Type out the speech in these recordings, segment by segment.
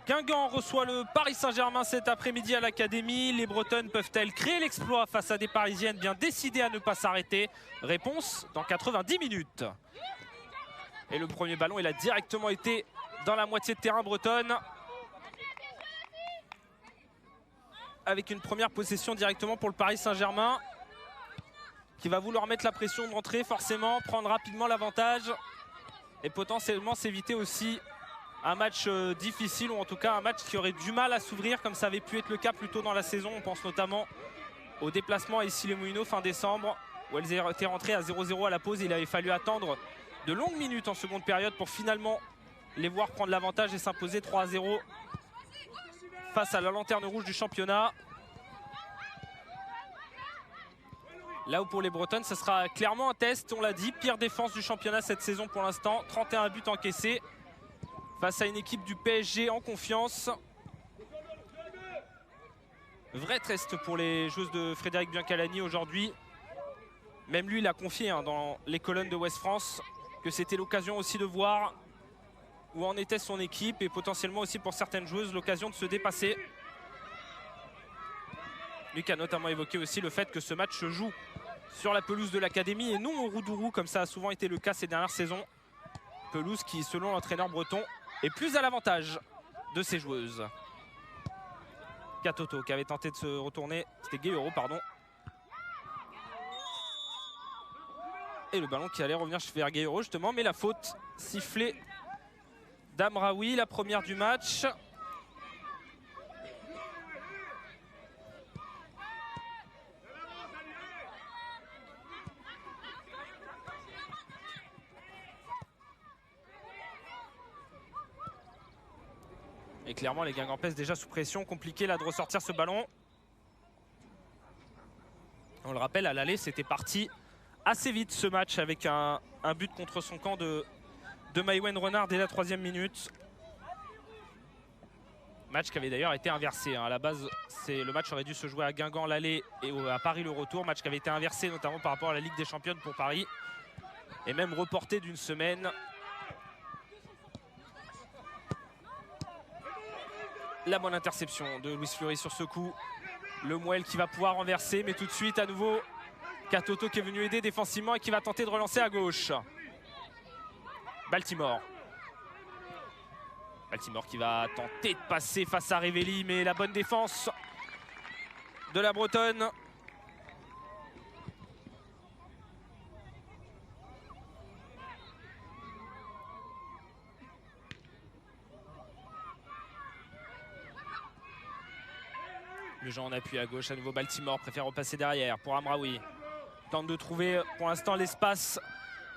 Guingamp reçoit le Paris Saint-Germain cet après-midi à l'Académie. Les Bretonnes peuvent-elles créer l'exploit face à des Parisiennes bien décidées à ne pas s'arrêter? Réponse dans 90 minutes. Et le premier ballon, il a directement été dans la moitié de terrain bretonne. Avec une première possession directement pour le Paris Saint-Germain, qui va vouloir mettre la pression de rentrer forcément, prendre rapidement l'avantage et potentiellement s'éviter aussi un match difficile, ou en tout cas un match qui aurait du mal à s'ouvrir comme ça avait pu être le cas plus tôt dans la saison. On pense notamment au déplacement à Issy-les-Moulineaux fin décembre, où elles étaient rentrées à 0-0 à la pause. Il avait fallu attendre de longues minutes en seconde période pour finalement les voir prendre l'avantage et s'imposer 3-0 face à la lanterne rouge du championnat. Là où pour les Bretonnes, ce sera clairement un test, on l'a dit, pire défense du championnat cette saison pour l'instant, 31 buts encaissés face à une équipe du PSG en confiance. Vrai test pour les joueuses de Frédéric Biancalani aujourd'hui. Même lui, il a confié dans les colonnes de Ouest France que c'était l'occasion aussi de voir où en était son équipe et potentiellement aussi pour certaines joueuses l'occasion de se dépasser. Lui qui a notamment évoqué aussi le fait que ce match se joue sur la pelouse de l'Académie et non au Roudourou comme ça a souvent été le cas ces dernières saisons. Pelouse qui, selon l'entraîneur breton, est plus à l'avantage de ses joueuses. Katoto qui avait tenté de se retourner, c'était Guéhero, pardon. Et le ballon qui allait revenir vers Guéhero justement, mais la faute sifflée d'Amraoui, la première du match. Et clairement les Guingampaises déjà sous pression, compliqué là de ressortir ce ballon. On le rappelle, à l'aller c'était parti assez vite ce match avec un but contre son camp de Maïwenn Renard dès la 3e minute. Match qui avait d'ailleurs été inversé. À la base, le match aurait dû se jouer à Guingamp l'aller et à Paris le retour. Match qui avait été inversé notamment par rapport à la Ligue des Championnes pour Paris. Et même reporté d'une semaine. La bonne interception de Louis Fleury sur ce coup. Le Mouel qui va pouvoir renverser, mais tout de suite à nouveau Katoto qui est venu aider défensivement et qui va tenter de relancer à gauche. Baltimore. Baltimore qui va tenter de passer face à Revelli, mais la bonne défense de la Bretonne. Le jeu en appui à gauche, à nouveau Baltimore préfère repasser derrière pour Amraoui. Tente de trouver pour l'instant l'espace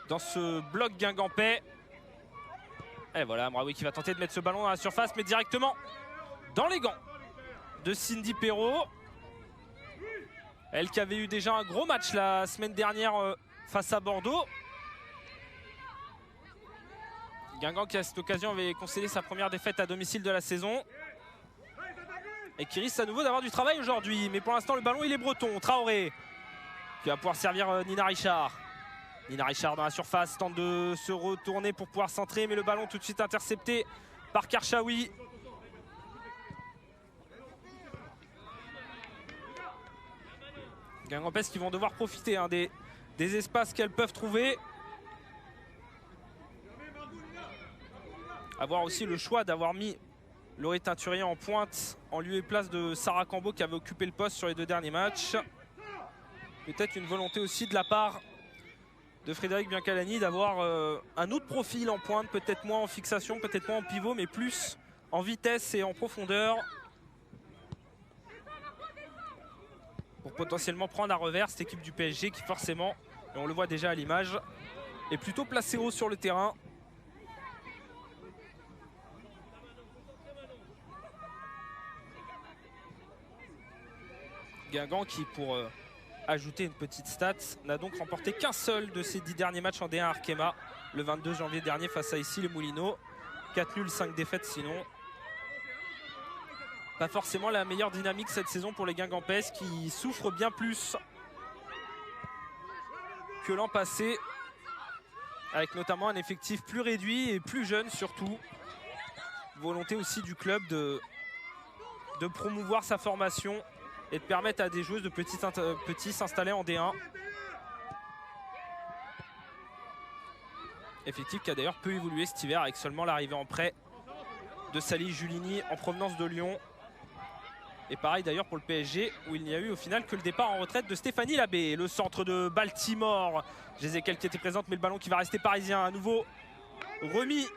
dans ce bloc guingampais. Et voilà Amraoui qui va tenter de mettre ce ballon dans la surface, mais directement dans les gants de Cindy Perrault. Elle qui avait eu déjà un gros match la semaine dernière face à Bordeaux. Guingamp qui à cette occasion avait concédé sa première défaite à domicile de la saison. Et qui risque à nouveau d'avoir du travail aujourd'hui. Mais pour l'instant le ballon il est breton. Traoré qui va pouvoir servir Nina Richard. Nina Richard dans la surface, tente de se retourner pour pouvoir centrer, mais le ballon tout de suite intercepté par Karchaoui. Guingampaises qui vont devoir profiter des espaces qu'elles peuvent trouver. Avoir aussi le choix d'avoir mis Laurie Teinturier en pointe en lieu et place de Sarah Cambo qui avait occupé le poste sur les 2 derniers matchs. Peut-être une volonté aussi de la part de Frédéric Biancalani d'avoir un autre profil en pointe, peut-être moins en fixation, peut-être moins en pivot, mais plus en vitesse et en profondeur. Pour potentiellement prendre à revers cette équipe du PSG qui forcément, et on le voit déjà à l'image, est plutôt placée haut sur le terrain. Guingamp qui, pour ajouter une petite stat, n'a donc remporté qu'un seul de ses 10 derniers matchs en D1 Arkema, le 22 janvier dernier face à Issy-les-Moulineaux. 4 nuls, 5 défaites sinon. Pas forcément la meilleure dynamique cette saison pour les Guingampaises qui souffrent bien plus que l'an passé, avec notamment un effectif plus réduit et plus jeune surtout. volonté aussi du club de promouvoir sa formation et de permettre à des joueuses de petits s'installer en D1. Effectif qui a d'ailleurs peu évolué cet hiver avec seulement l'arrivée en prêt de Sally Julini en provenance de Lyon. Et pareil d'ailleurs pour le PSG où il n'y a eu au final que le départ en retraite de Stéphanie Labbé. Le centre de Baltimore, Jézékel qui était présente mais le ballon qui va rester parisien à nouveau remis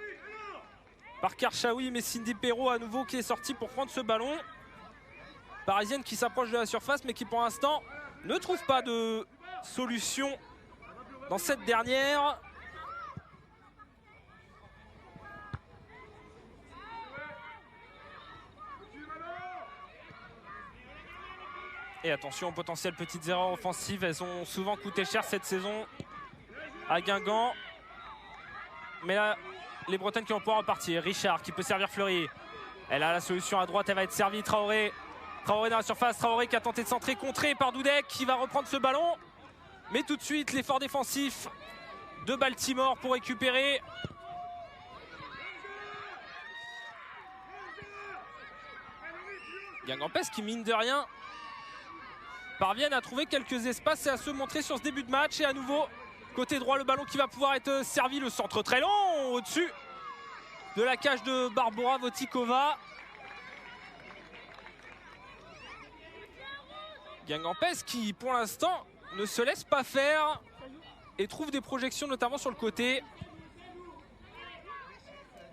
par Karchaoui, mais Cindy Perrault à nouveau qui est sorti pour prendre ce ballon. Parisienne qui s'approche de la surface mais qui pour l'instant ne trouve pas de solution dans cette dernière. Et attention aux potentielles petites erreurs offensives, elles ont souvent coûté cher cette saison à Guingamp. Mais là, les Bretonnes qui vont pouvoir repartir. Richard qui peut servir Fleury. Elle a la solution à droite, elle va être servie. Traoré dans la surface, Traoré qui a tenté de centrer, contré par Dudek qui va reprendre ce ballon. Mais tout de suite, l'effort défensif de Baltimore pour récupérer. Guingampès qui mine de rien parviennent à trouver quelques espaces et à se montrer sur ce début de match. Et à nouveau, côté droit, le ballon qui va pouvoir être servi. Le centre très long au-dessus de la cage de Barbora Votikova. Guingampès qui, pour l'instant, ne se laisse pas faire et trouve des projections notamment sur le côté.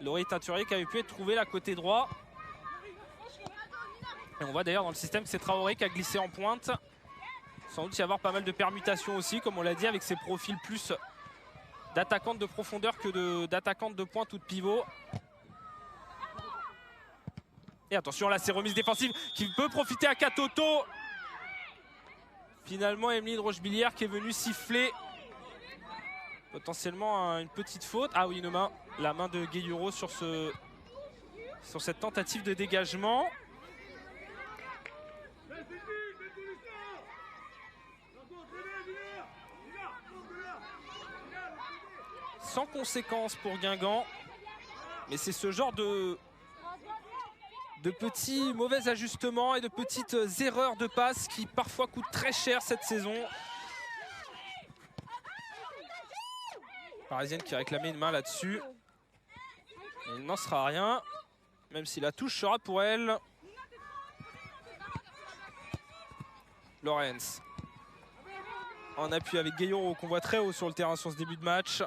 Laurie Teinturier qui avait pu être trouvé là côté droit. Et on voit d'ailleurs dans le système que c'est Traoré qui a glissé en pointe. Sans doute y avoir pas mal de permutations aussi, comme on l'a dit, avec ses profils plus d'attaquante de profondeur que d'attaquante de pointe ou de pivot. Et attention là, ces remises défensives qui peut profiter à Katoto. Finalement, Emeline Rochebillière qui est venue siffler potentiellement une petite faute. Ah oui, une main, la main de Gueyuro sur cette tentative de dégagement. Sans conséquence pour Guingamp, mais c'est ce genre de petits mauvais ajustements et de petites erreurs de passe qui parfois coûtent très cher cette saison. Parisienne qui a réclamé une main là-dessus. Il n'en sera rien, même si la touche sera pour elle. Lorenz en appui avec Gueyoro qu'on voit très haut sur le terrain sur ce début de match.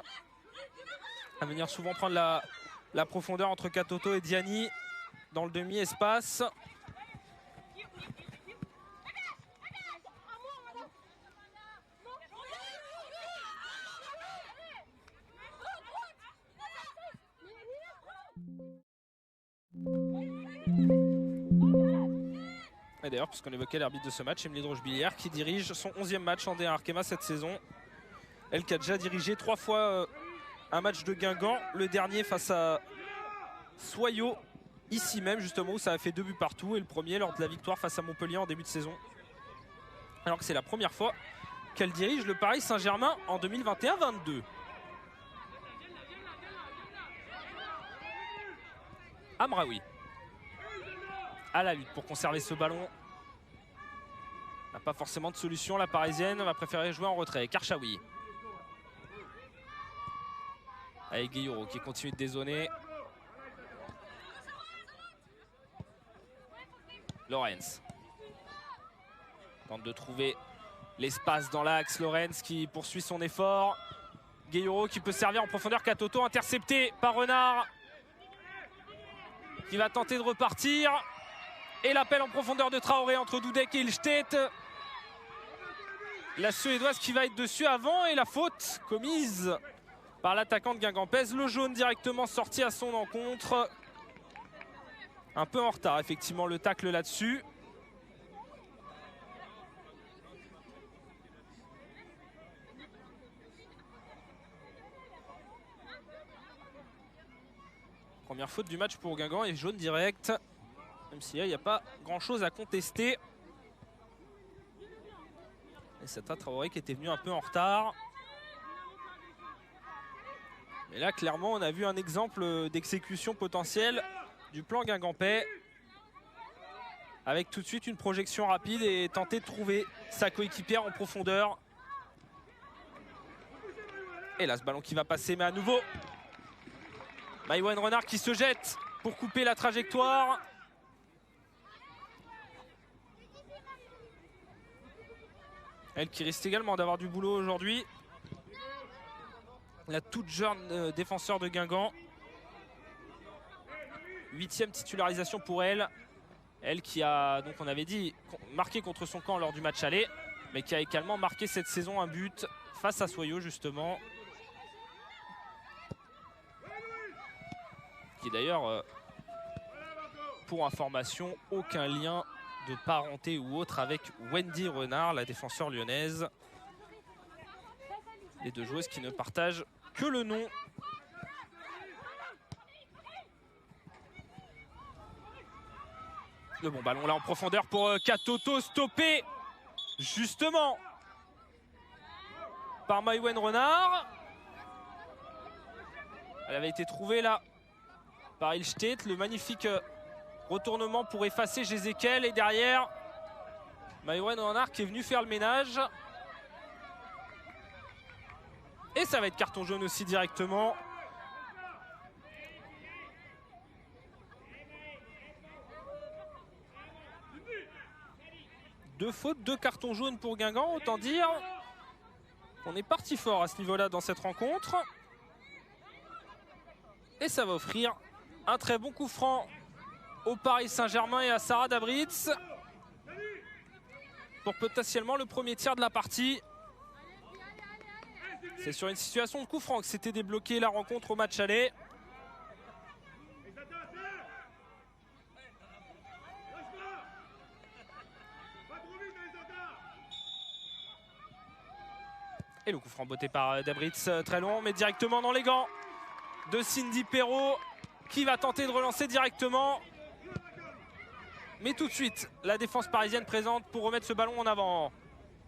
À venir souvent prendre la profondeur entre Katoto et Diani dans le demi-espace. Et d'ailleurs, puisqu'on évoquait l'arbitre de ce match, Emeline Rochebillière qui dirige son 11e match en D1 Arkema cette saison. Elle qui a déjà dirigé 3 fois un match de Guingamp, le dernier face à Soyaux, ici même justement où ça a fait 2 buts partout, et le premier lors de la victoire face à Montpellier en début de saison. Alors que c'est la première fois qu'elle dirige le Paris Saint-Germain en 2021-22. Amraoui à la lutte pour conserver ce ballon. N'a pas forcément de solution, la Parisienne va préférer jouer en retrait. Karchaoui avec Gueyoro qui continue de dézoner. Lorenz tente de trouver l'espace dans l'axe. Lorenz qui poursuit son effort. Gueyoro qui peut servir en profondeur. Katoto intercepté par Renard qui va tenter de repartir. Et l'appel en profondeur de Traoré entre Dudek et Ilstedt. La Suédoise qui va être dessus avant, et la faute commise par l'attaquant de Guingampès. Le jaune directement sorti à son encontre. Un peu en retard effectivement le tacle là-dessus. Première faute du match pour Guingamp et jaune direct. Même si là il n'y a pas grand chose à contester. Et c'est un Traoré qui était venu un peu en retard. Et là clairement on a vu un exemple d'exécution potentielle du plan guingampais. Avec tout de suite une projection rapide et tenter de trouver sa coéquipière en profondeur. Et là, ce ballon qui va passer, mais à nouveau, Maïwenn Renard qui se jette pour couper la trajectoire. Elle qui risque également d'avoir du boulot aujourd'hui. La toute jeune défenseur de Guingamp. 8e titularisation pour elle. Elle qui a, donc on avait dit, marqué contre son camp lors du match aller, mais qui a également marqué cette saison un but face à Soyaux justement. Qui d'ailleurs, pour information, aucun lien de parenté ou autre avec Wendy Renard, la défenseur lyonnaise. Les deux joueuses qui ne partagent que le nom. Le bon ballon là en profondeur pour Katoto, stoppé justement par Maïwenn Renard. Elle avait été trouvée là par Ilstedt, le magnifique retournement pour effacer Jézéquel et derrière Maïwenn Renard qui est venu faire le ménage. Et ça va être carton jaune aussi directement. Deux fautes, 2 cartons jaunes pour Guingamp, autant dire qu'on est parti fort à ce niveau-là dans cette rencontre. Et ça va offrir un très bon coup franc au Paris Saint-Germain et à Sarah Dabritz pour potentiellement le premier tir de la partie. C'est sur une situation de coup franc que s'était débloqué la rencontre au match aller. Et le coup franc botté par Dabritz, très long, mais directement dans les gants de Cindy Perrault, qui va tenter de relancer directement. Mais tout de suite, la défense parisienne présente pour remettre ce ballon en avant.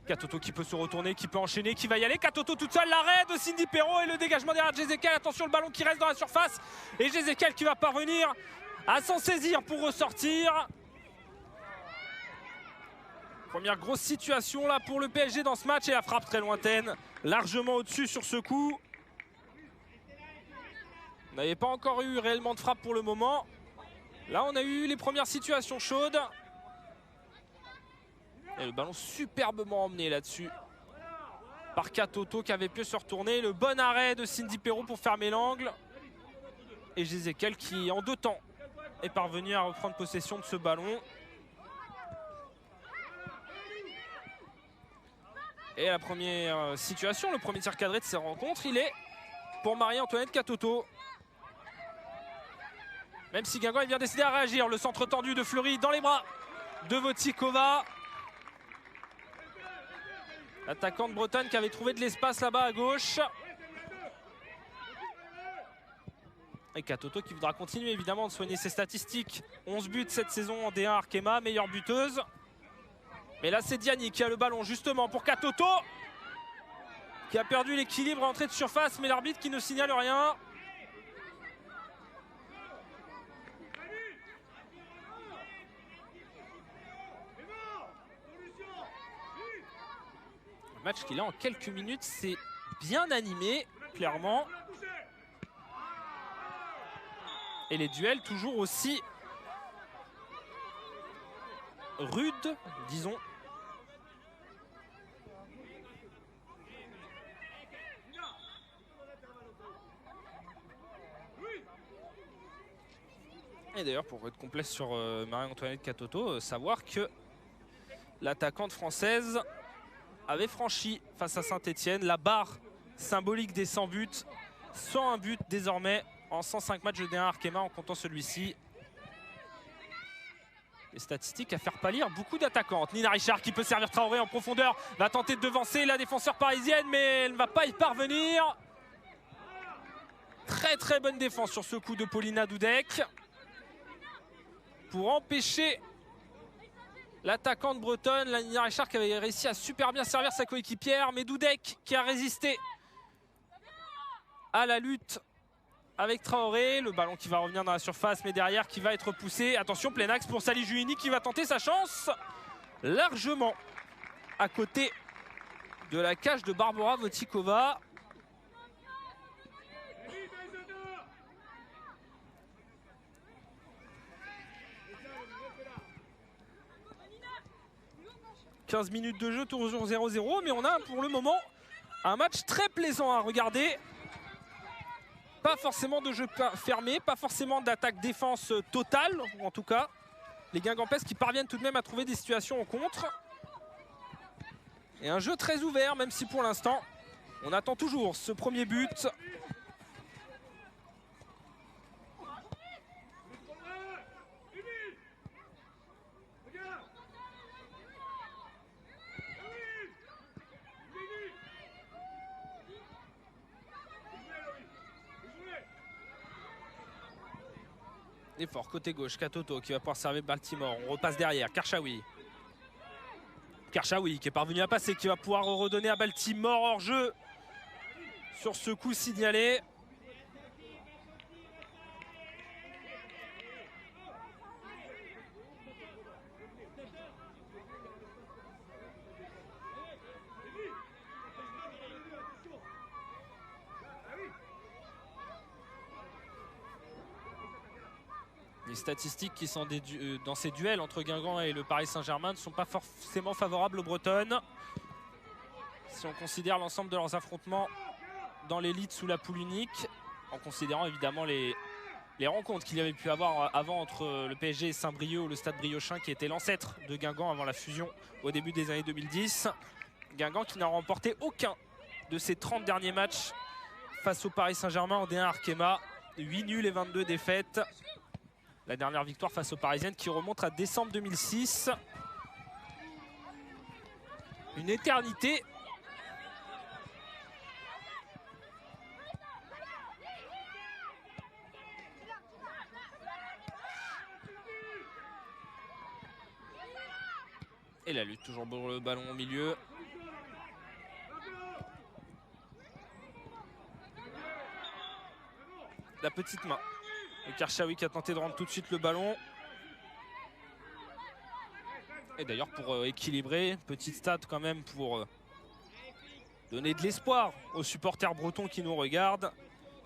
Katoto qui peut se retourner, qui peut enchaîner, qui va y aller. Katoto toute seule, l'arrêt de Cindy Perrault et le dégagement derrière Jézéquel. Attention, le ballon qui reste dans la surface. Et Jézéquel qui va parvenir à s'en saisir pour ressortir. Première grosse situation là pour le PSG dans ce match et la frappe très lointaine, largement au-dessus sur ce coup. On n'avait pas encore eu réellement de frappe pour le moment. Là on a eu les premières situations chaudes. Et le ballon superbement emmené là-dessus par Katoto qui avait pu se retourner. Le bon arrêt de Cindy Perrault pour fermer l'angle. Et Jézéquel qui en 2 temps est parvenu à reprendre possession de ce ballon. Et la première situation, le premier tir cadré de ces rencontres, il est pour Marie-Antoinette Katoto. Même si Guingamp est bien décidé à réagir. Le centre tendu de Fleury dans les bras de Votikova. L'attaquante bretonne qui avait trouvé de l'espace là-bas à gauche. Et Katoto qui voudra continuer évidemment de soigner ses statistiques. 11 buts cette saison en D1 Arkema, meilleure buteuse. Mais là c'est Diani qui a le ballon justement pour Katoto, qui a perdu l'équilibre à entrée de surface, mais l'arbitre qui ne signale rien. Le match qu'il a en quelques minutes, c'est bien animé, clairement. Et les duels toujours aussi rudes, disons. Et d'ailleurs, pour être complet sur Marie-Antoinette Katoto, savoir que l'attaquante française avait franchi face à Saint-Etienne la barre symbolique des 100 buts. 101 buts désormais en 105 matchs de D1 Arkema en comptant celui-ci. Les statistiques à faire pâlir beaucoup d'attaquantes. Nina Richard qui peut servir Traoré en profondeur, va tenter de devancer la défenseur parisienne, mais elle ne va pas y parvenir. Très très bonne défense sur ce coup de Paulina Dudek pour empêcher l'attaquante bretonne. La Nina Richard qui avait réussi à super bien servir sa coéquipière, mais Dudek qui a résisté à la lutte avec Traoré. Le ballon qui va revenir dans la surface, mais derrière qui va être poussé. Attention, plein axe pour Salih Juhini qui va tenter sa chance. Largement à côté de la cage de Barbora Votikova. « 15 minutes de jeu, toujours 0-0, mais on a pour le moment un match très plaisant à regarder. Pas forcément de jeu fermé, pas forcément d'attaque-défense totale, en tout cas. Les Guingampaises qui parviennent tout de même à trouver des situations en contre. Et un jeu très ouvert, même si pour l'instant, on attend toujours ce premier but. Effort côté gauche, Katoto qui va pouvoir servir Baltimore. On repasse derrière, Karchaoui. Karchaoui qui est parvenu à passer, qui va pouvoir redonner à Baltimore hors jeu sur ce coup signalé. Les statistiques qui sont dans ces duels entre Guingamp et le Paris Saint-Germain ne sont pas forcément favorables aux Bretonnes. Si on considère l'ensemble de leurs affrontements dans l'élite sous la poule unique, en considérant évidemment les rencontres qu'il y avait pu avoir avant entre le PSG et Saint-Brieuc ou le Stade Briochin qui était l'ancêtre de Guingamp avant la fusion au début des années 2010. Guingamp qui n'a remporté aucun de ses 30 derniers matchs face au Paris Saint-Germain en D1 Arkema. 8 nuls et 22 défaites. La dernière victoire face aux Parisiennes qui remonte à décembre 2006. Une éternité. Et la lutte toujours pour le ballon au milieu. La petite main. Et Karchaoui qui a tenté de rendre tout de suite le ballon. Et d'ailleurs pour équilibrer, petite stat quand même pour donner de l'espoir aux supporters bretons qui nous regardent.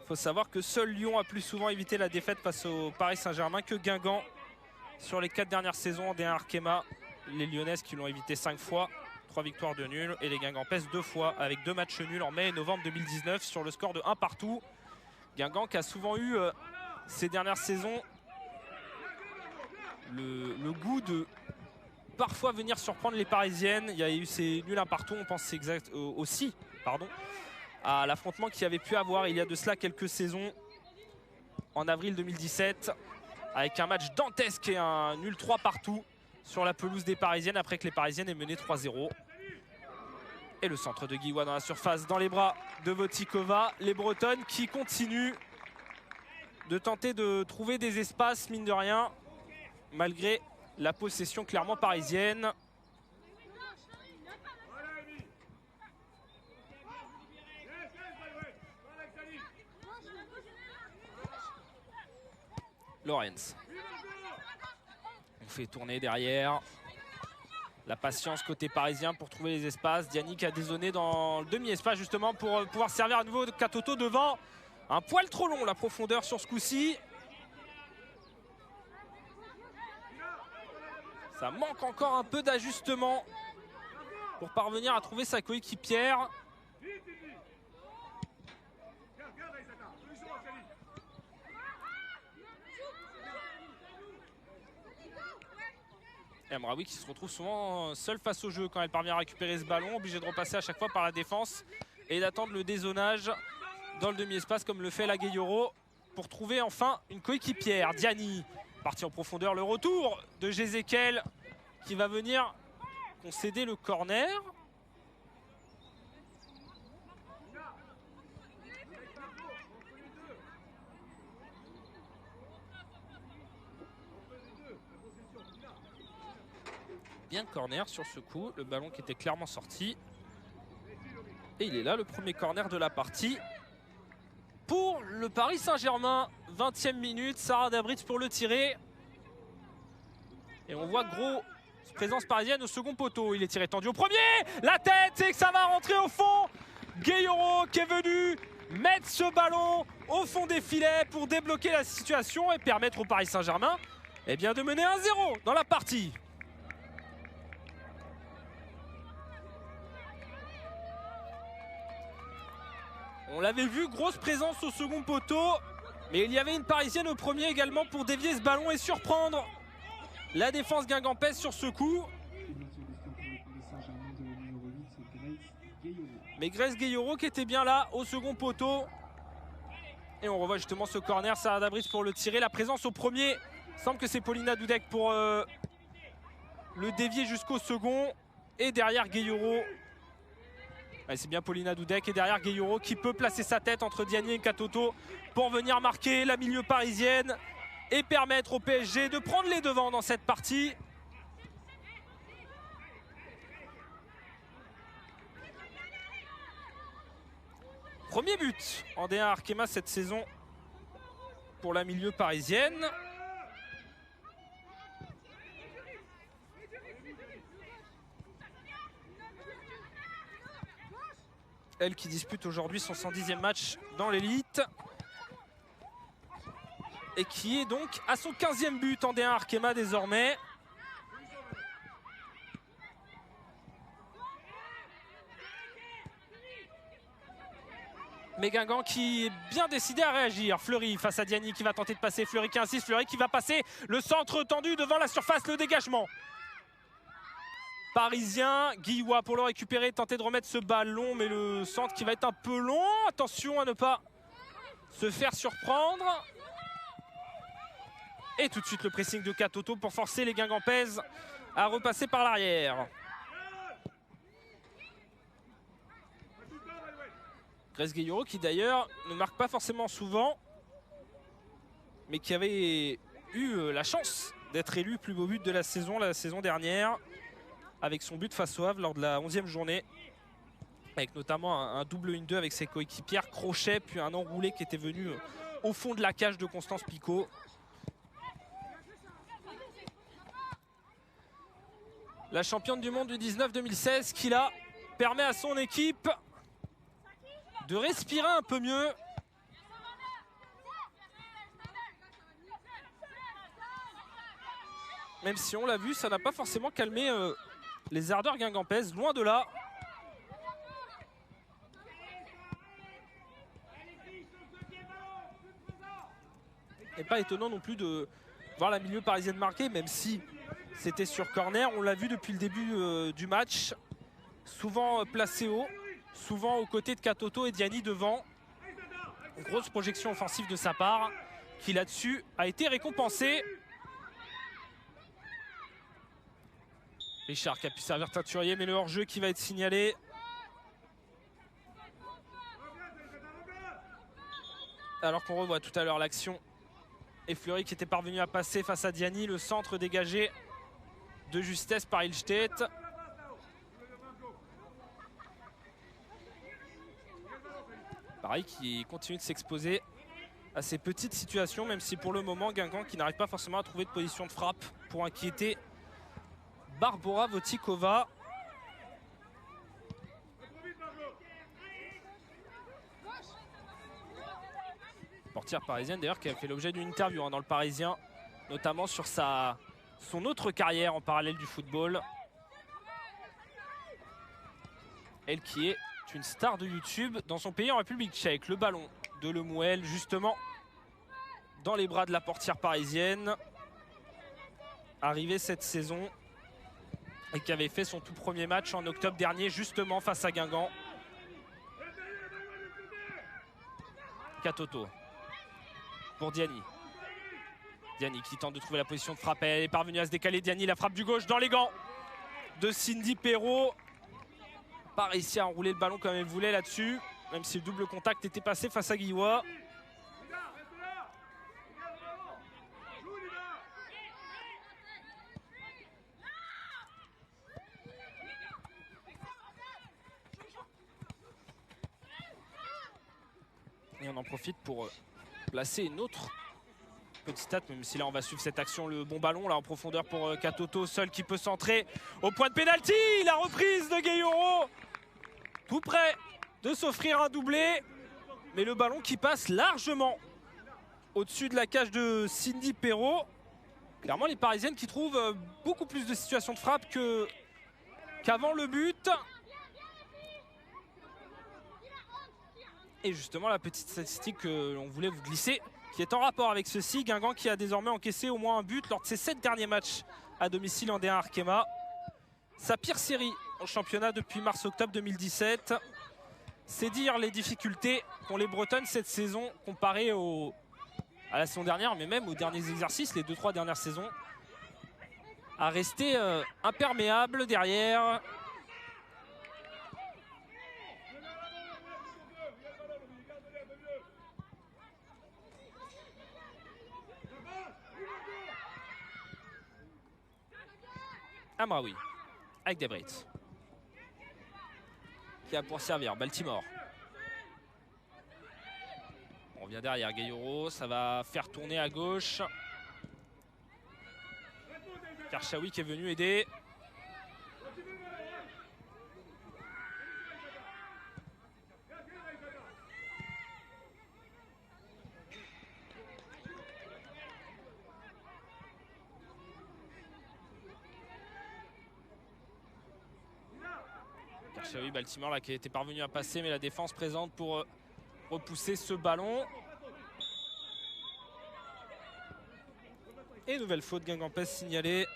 Il faut savoir que seul Lyon a plus souvent évité la défaite face au Paris Saint-Germain que Guingamp sur les 4 dernières saisons en D1 Arkema. Les Lyonnaises qui l'ont évité 5 fois, 3 victoires de nul. Et les Guingampaises 2 fois avec 2 matchs nuls en mai et novembre 2019 sur le score de 1 partout. Guingamp qui a souvent eu ces dernières saisons le goût de parfois venir surprendre les Parisiennes. Il y a eu ces nuls un partout, on pense aussi à l'affrontement qu'il y avait pu avoir il y a de cela quelques saisons en avril 2017 avec un match dantesque et un nul 3 partout sur la pelouse des Parisiennes après que les Parisiennes aient mené 3-0. Et le centre de Guiwa dans la surface, dans les bras de Votikova. Les Bretonnes qui continuent de tenter de trouver des espaces, mine de rien, malgré la possession clairement parisienne. Lorenz. On fait tourner derrière. La patience côté parisien pour trouver les espaces. Diani qui a dézonné dans le demi-espace justement pour pouvoir servir à nouveau Katoto devant. Un poil trop long la profondeur sur ce coup-ci. Ça manque encore un peu d'ajustement pour parvenir à trouver sa coéquipière. Amraoui qui se retrouve souvent seul face au jeu quand elle parvient à récupérer ce ballon, obligé de repasser à chaque fois par la défense et d'attendre le dézonage dans le demi-espace comme le fait la Gayoro pour trouver enfin une coéquipière. Diani parti en profondeur, le retour de Jézékel qui va venir concéder le corner. Bien corner sur ce coup, le ballon qui était clairement sorti. Et il est là, le premier corner de la partie pour le Paris Saint-Germain. 20e minute, Sarah Dabritz pour le tirer. Et on voit gros présence parisienne au second poteau. Il est tiré tendu au premier. La tête et que ça va rentrer au fond. Gayoro qui est venu mettre ce ballon au fond des filets pour débloquer la situation et permettre au Paris Saint-Germain de mener 1-0 dans la partie. On l'avait vu, grosse présence au second poteau, mais il y avait une parisienne au premier également pour dévier ce ballon et surprendre la défense guingampèse sur ce coup. Mais Grace Gayoro qui était bien là au second poteau. Et on revoit justement ce corner, Sarah Dabritz pour le tirer. La présence au premier, il semble que c'est Paulina Dudek pour le dévier jusqu'au second. Et derrière Gayoro, c'est bien Paulina Dudek et derrière Gayoro qui peut placer sa tête entre Diani et Katoto pour venir marquer la milieu parisienne et permettre au PSG de prendre les devants dans cette partie. Premier but en D1 Arkema cette saison pour la milieu parisienne. Elle qui dispute aujourd'hui son 110e match dans l'élite. Et qui est donc à son 15e but en D1 Arkema désormais. Mais Guingamp qui est bien décidé à réagir. Fleury face à Diani qui va tenter de passer. Fleury qui insiste, Fleury qui va passer. Le centre tendu devant la surface, le dégagement. Parisien, Guillois pour le récupérer, tenter de remettre ce ballon, mais le centre qui va être un peu long. Attention à ne pas se faire surprendre. Et tout de suite le pressing de Katoto pour forcer les Guingampaises à repasser par l'arrière. Grace Gayoro qui d'ailleurs ne marque pas forcément souvent, mais qui avait eu la chance d'être élu plus beau but de la saison dernière, avec son but face au Havre lors de la 11e journée, avec notamment un double 1-2 avec ses coéquipières, crochet, puis un enroulé qui était venu au fond de la cage de Constance Picot. La championne du monde du 19-2016 qui là permet à son équipe de respirer un peu mieux. Même si on l'a vu, ça n'a pas forcément calmé les ardeurs guingampaises, loin de là. Et pas étonnant non plus de voir la milieu parisienne marquer, même si c'était sur corner. On l'a vu depuis le début du match, souvent placé haut, souvent aux côtés de Katoto et Diani devant. Une grosse projection offensive de sa part, qui là-dessus a été récompensée. Richard qui a pu servir teinturier, mais le hors-jeu qui va être signalé. Alors qu'on revoit tout à l'heure l'action. Et Fleury qui était parvenu à passer face à Diani, le centre dégagé de justesse par Ilstedt. Pareil qui continue de s'exposer à ces petites situations, même si pour le moment Guingamp qui n'arrive pas forcément à trouver de position de frappe pour inquiéter Barbora Votikova. Portière parisienne d'ailleurs qui a fait l'objet d'une interview dans le Parisien, notamment sur son autre carrière en parallèle du football. Elle qui est une star de YouTube dans son pays en République tchèque. Le ballon de Lemouel justement dans les bras de la portière parisienne, arrivée cette saison et qui avait fait son tout premier match en octobre dernier justement face à Guingamp. Katoto pour Diani. Diani qui tente de trouver la position de frappe. Elle est parvenue à se décaler. Diani, la frappe du gauche dans les gants de Cindy Perrault. Pas réussi à enrouler le ballon comme elle voulait là-dessus, même si le double contact était passé face à Guillois. Et on en profite pour placer une autre petite stat, même si là on va suivre cette action. Le bon ballon là en profondeur pour Katoto, seul qui peut centrer au point de pénalty. La reprise de Gayoro, tout près de s'offrir un doublé, mais le ballon qui passe largement au-dessus de la cage de Cindy Perrault. Clairement les Parisiennes qui trouvent beaucoup plus de situations de frappe qu'avant le but. Et justement la petite statistique que l'on voulait vous glisser, qui est en rapport avec ceci, Guingamp qui a désormais encaissé au moins un but lors de ses 7 derniers matchs à domicile en D1 Arkema. Sa pire série en championnat depuis mars-octobre 2017. C'est dire les difficultés qu'ont les Bretonnes cette saison comparées à la saison dernière, mais même aux derniers exercices, les 2-3 dernières saisons, à rester imperméable derrière. Amraoui avec Debrit qui a pour servir Baltimore. On revient derrière Gayoro, ça va faire tourner à gauche. Karchaoui qui est venu aider. Karchaoui, Baltimore là qui était parvenu à passer, mais la défense présente pour repousser ce ballon. Et nouvelle faute guingampaise signalée.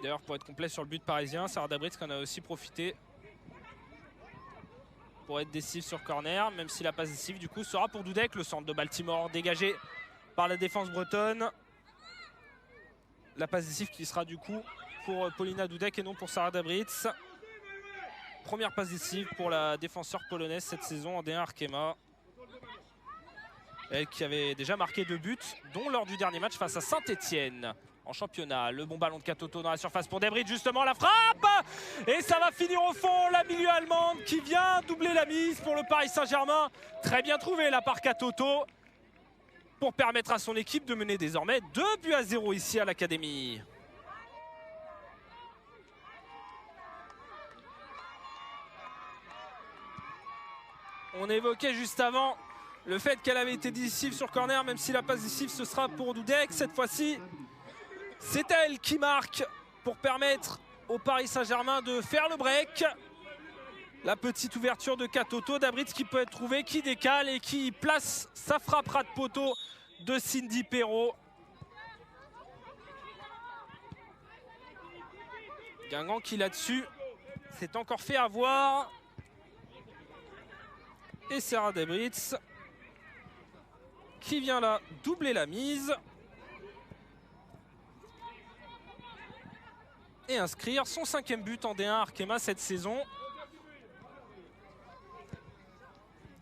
D'ailleurs, pour être complet sur le but parisien, Sarah Dabritz qui en a aussi profité pour être décisive sur corner, même si la passe décisive du coup sera pour Dudek. Le centre de Baltimore dégagé par la défense bretonne. La passe décisive qui sera du coup pour Paulina Dudek et non pour Sarah Dabritz. Première passe décisive pour la défenseur polonaise cette saison en D1 Arkema. Elle qui avait déjà marqué 2 buts, dont lors du dernier match face à Saint-Etienne en championnat. Le bon ballon de Katoto dans la surface pour Debrit, justement la frappe. Et ça va finir au fond, la milieu allemande qui vient doubler la mise pour le Paris Saint-Germain. Très bien trouvé là par Katoto pour permettre à son équipe de mener désormais 2-0 ici à l'Académie. On évoquait juste avant le fait qu'elle avait été décisive sur corner, même si la passe décisive ce sera pour Dudek. Cette fois-ci, c'est elle qui marque pour permettre au Paris Saint-Germain de faire le break. La petite ouverture de Katoto, Dabritz qui peut être trouvé, qui décale et qui place sa frappe ras de poteau de Cindy Perrault. Guingamp qui là-dessus s'est encore fait avoir. Et Sarah Dabritz qui vient là doubler la mise et inscrire son 5e but en D1 Arkema cette saison.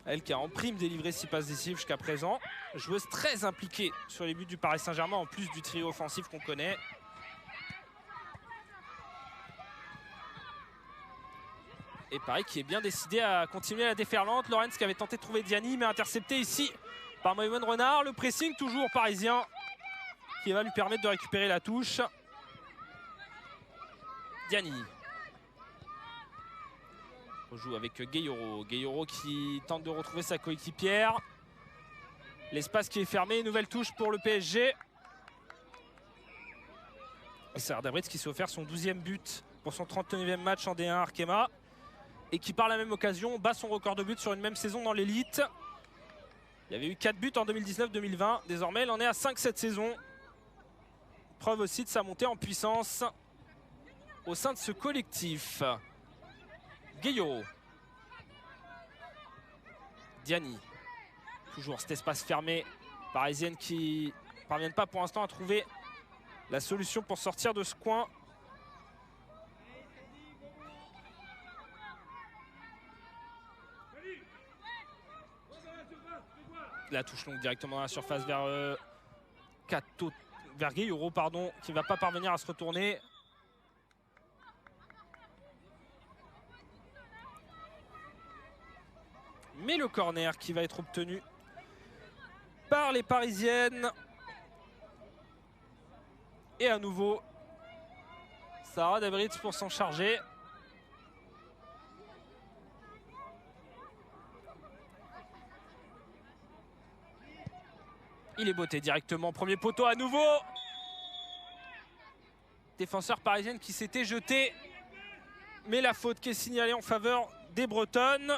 Elle qui a en prime délivré 6 passes décisives jusqu'à présent. Joueuse très impliquée sur les buts du Paris Saint-Germain en plus du trio offensif qu'on connaît. Et Paris qui est bien décidé à continuer la déferlante. Lorenz qui avait tenté de trouver Diani, mais intercepté ici par Maëwen Renard. Le pressing toujours parisien qui va lui permettre de récupérer la touche. Diani. On joue avec Gayoro. Gayoro qui tente de retrouver sa coéquipière. L'espace qui est fermé. Nouvelle touche pour le PSG. Et Sarah Dabritz qui s'est offert son 12e but pour son 39e match en D1 Arkema. Et qui par la même occasion bat son record de buts sur une même saison dans l'élite. Il y avait eu 4 buts en 2019-2020. Désormais, elle en est à 5 cette saison. Preuve aussi de sa montée en puissance au sein de ce collectif. Gayoro. Diani. Toujours cet espace fermé. Parisienne qui ne parviennent pas pour l'instant à trouver la solution pour sortir de ce coin. La touche longue directement dans la surface vers Katoto. vers Gueye-Euro, pardon, qui ne va pas parvenir à se retourner. Mais le corner qui va être obtenu par les Parisiennes. Et à nouveau, Sarah Dabritz pour s'en charger. Il est botté directement, premier poteau à nouveau. Défenseur parisienne qui s'était jeté. Mais la faute qui est signalée en faveur des Bretonnes.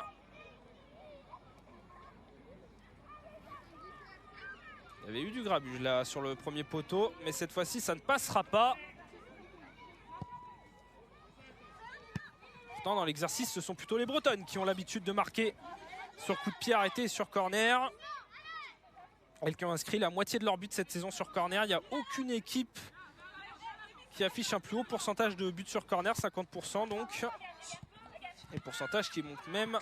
Il y avait eu du grabuge là sur le premier poteau, mais cette fois-ci ça ne passera pas. Pourtant dans l'exercice ce sont plutôt les Bretonnes qui ont l'habitude de marquer sur coup de pied arrêté et sur corner. Elles qui ont inscrit la moitié de leur buts cette saison sur corner. Il n'y a aucune équipe qui affiche un plus haut pourcentage de buts sur corner, 50% donc. Et pourcentage qui monte même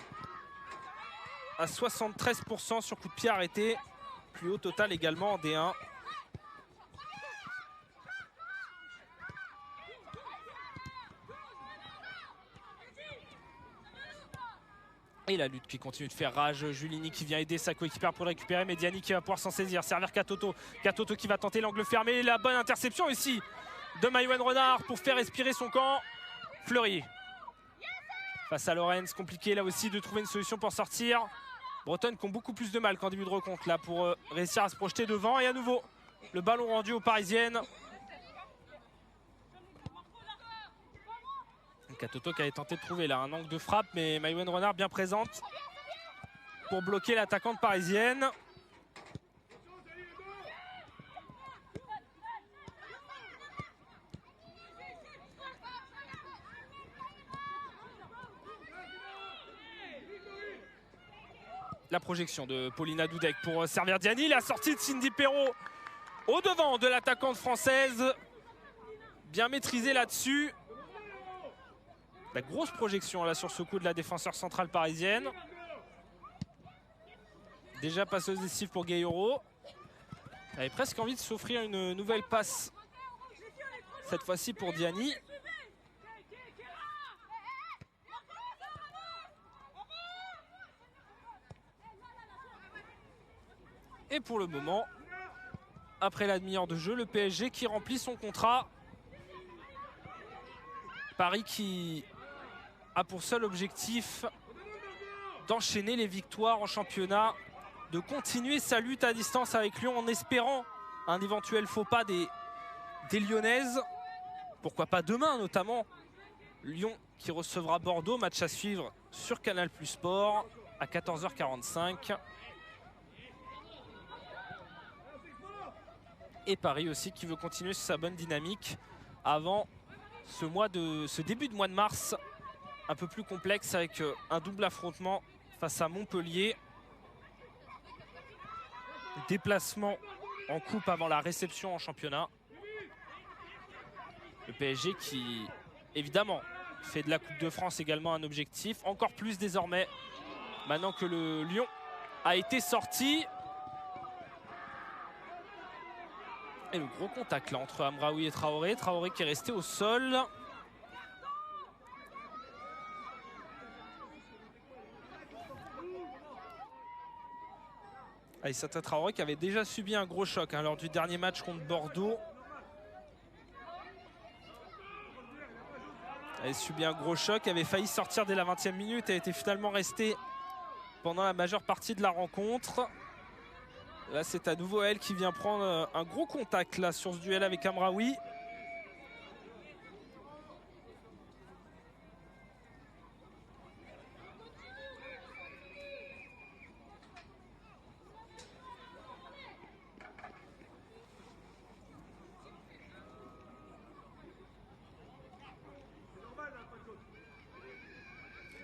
à 73% sur coup de pied arrêté. Plus haut total également en D1. Et la lutte qui continue de faire rage. Julini qui vient aider sa coéquipière pour le récupérer. Mediani qui va pouvoir s'en saisir. Servir Katoto. Katoto qui va tenter l'angle fermé. La bonne interception ici de Maïwenn Renard pour faire respirer son camp. Fleury. Face à Lorenz. Compliqué là aussi de trouver une solution pour sortir. Bretonnes qui ont beaucoup plus de mal qu'en début de rencontre là pour réussir à se projeter devant. Et à nouveau, le ballon rendu aux Parisiennes. Katoto qui avait tenté de trouver là un angle de frappe, mais Maïwenn Renard bien présente pour bloquer l'attaquante parisienne. La projection de Paulina Dudek pour servir Diani. La sortie de Cindy Perrault au devant de l'attaquante française. Bien maîtrisée là-dessus. La grosse projection là sur ce coup de la défenseur centrale parisienne. Déjà passeuse décisive pour Gueye-Euro. Elle avait presque envie de s'offrir une nouvelle passe. Cette fois-ci pour Diani. Et pour le moment, après la demi-heure de jeu, le PSG qui remplit son contrat. Paris qui a pour seul objectif d'enchaîner les victoires en championnat, de continuer sa lutte à distance avec Lyon en espérant un éventuel faux pas des Lyonnaises. Pourquoi pas demain notamment. Lyon qui recevra Bordeaux, match à suivre sur Canal+ Sport à 14h45. Et Paris aussi qui veut continuer sur sa bonne dynamique avant ce début de mois de mars un peu plus complexe avec un double affrontement face à Montpellier. Déplacement en coupe avant la réception en championnat. Le PSG qui évidemment fait de la Coupe de France également un objectif. Encore plus désormais maintenant que le Lyon a été sorti. Et le gros contact là entre Amraoui et Traoré. Traoré qui est resté au sol. Aïssata Traoré qui avait déjà subi un gros choc lors du dernier match contre Bordeaux. Elle avait subi un gros choc, avait failli sortir dès la 20e minute, elle était finalement restée pendant la majeure partie de la rencontre. Là c'est à nouveau elle qui vient prendre un gros contact là sur ce duel avec Amraoui.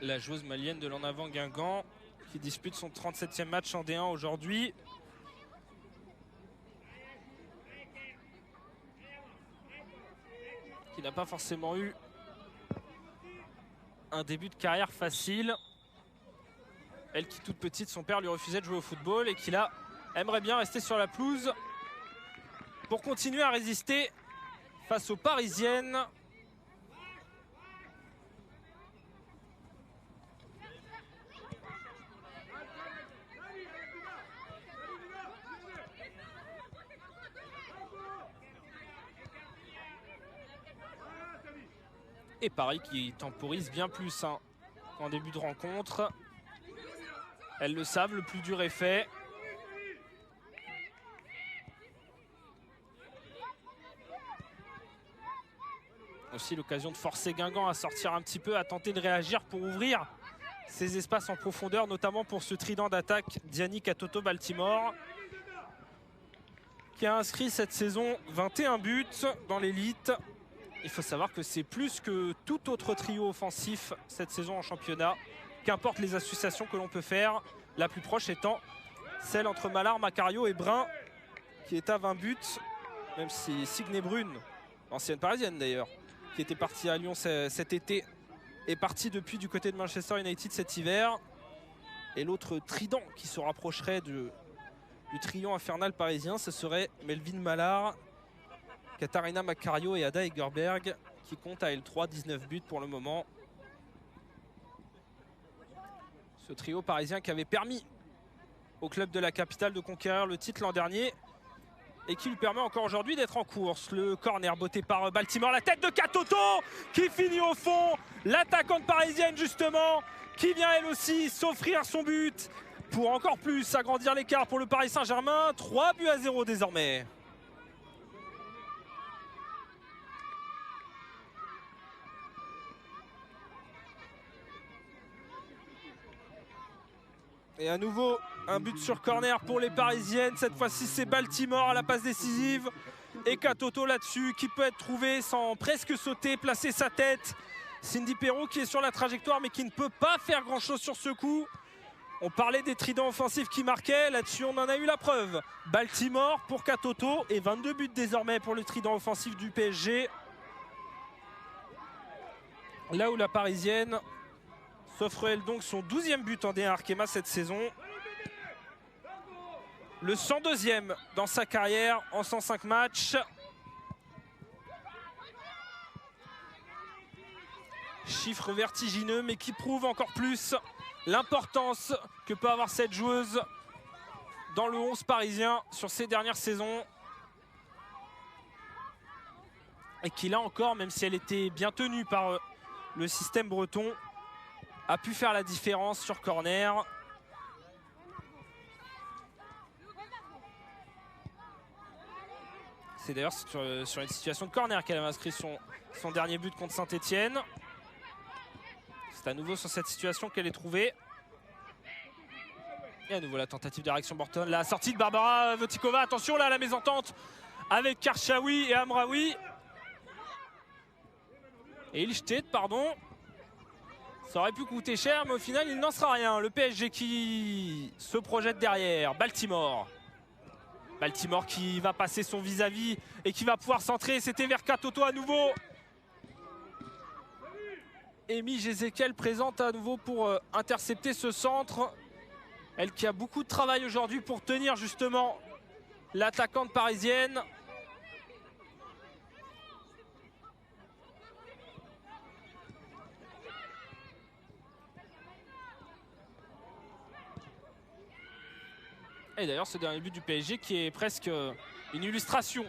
La joueuse malienne de l'En Avant Guingamp qui dispute son 37e match en D1 aujourd'hui. Qui n'a pas forcément eu un début de carrière facile. Elle qui toute petite, son père lui refusait de jouer au football et qui là aimerait bien rester sur la pelouse pour continuer à résister face aux Parisiennes. Et Paris qui temporise bien plus en début de rencontre. Elles le savent, le plus dur est fait. Aussi l'occasion de forcer Guingamp à sortir un petit peu, à tenter de réagir pour ouvrir ces espaces en profondeur, notamment pour ce trident d'attaque Diani, Katoto, Baltimore, qui a inscrit cette saison 21 buts dans l'élite. Il faut savoir que c'est plus que tout autre trio offensif cette saison en championnat, qu'importe les associations que l'on peut faire, la plus proche étant celle entre Mallard, Macario et Brun, qui est à 20 buts, même si Signe Brune, ancienne parisienne d'ailleurs, qui était partie à Lyon cet été, est partie depuis du côté de Manchester United cet hiver. Et l'autre trident qui se rapprocherait du trio infernal parisien, ce serait Melvin Mallard, Katharina Macario et Ada Egerberg, qui compte à L3 19 buts pour le moment. Ce trio parisien qui avait permis au club de la capitale de conquérir le titre l'an dernier et qui lui permet encore aujourd'hui d'être en course. Le corner botté par Baltimore, la tête de Katoto qui finit au fond. L'attaquante parisienne justement qui vient elle aussi s'offrir son but pour encore plus agrandir l'écart pour le Paris Saint-Germain. 3-0 désormais. Et à nouveau, un but sur corner pour les Parisiennes. Cette fois-ci, c'est Baltimore à la passe décisive. Et Katoto là-dessus, qui peut être trouvé sans presque sauter, placer sa tête. Cindy Perrault qui est sur la trajectoire, mais qui ne peut pas faire grand-chose sur ce coup. On parlait des tridents offensifs qui marquaient. Là-dessus, on en a eu la preuve. Baltimore pour Katoto et 22 buts désormais pour le trident offensif du PSG. Là où la Parisienne s'offre elle donc son 12e but en D1 Arkema cette saison. Le 102e dans sa carrière en 105 matchs. Chiffre vertigineux mais qui prouve encore plus l'importance que peut avoir cette joueuse dans le 11 parisien sur ces dernières saisons. Et qui là encore, même si elle était bien tenue par le système breton, a pu faire la différence sur corner. C'est d'ailleurs sur une situation de corner qu'elle avait inscrit son dernier but contre Saint-Etienne. C'est à nouveau sur cette situation qu'elle est trouvée. Et à nouveau la tentative de réaction Borton. La sortie de Barbara Votikova. Attention là, la mésentente avec Karchaoui et Amraoui. Et Ilstedt, pardon. Ça aurait pu coûter cher, mais au final, il n'en sera rien. Le PSG qui se projette derrière. Baltimore. Baltimore qui va passer son vis-à-vis et qui va pouvoir centrer. C'était vers Katoto à nouveau. Amy Jézéquel présente à nouveau pour intercepter ce centre. Elle qui a beaucoup de travail aujourd'hui pour tenir justement l'attaquante parisienne. Et d'ailleurs ce dernier but du PSG qui est presque une illustration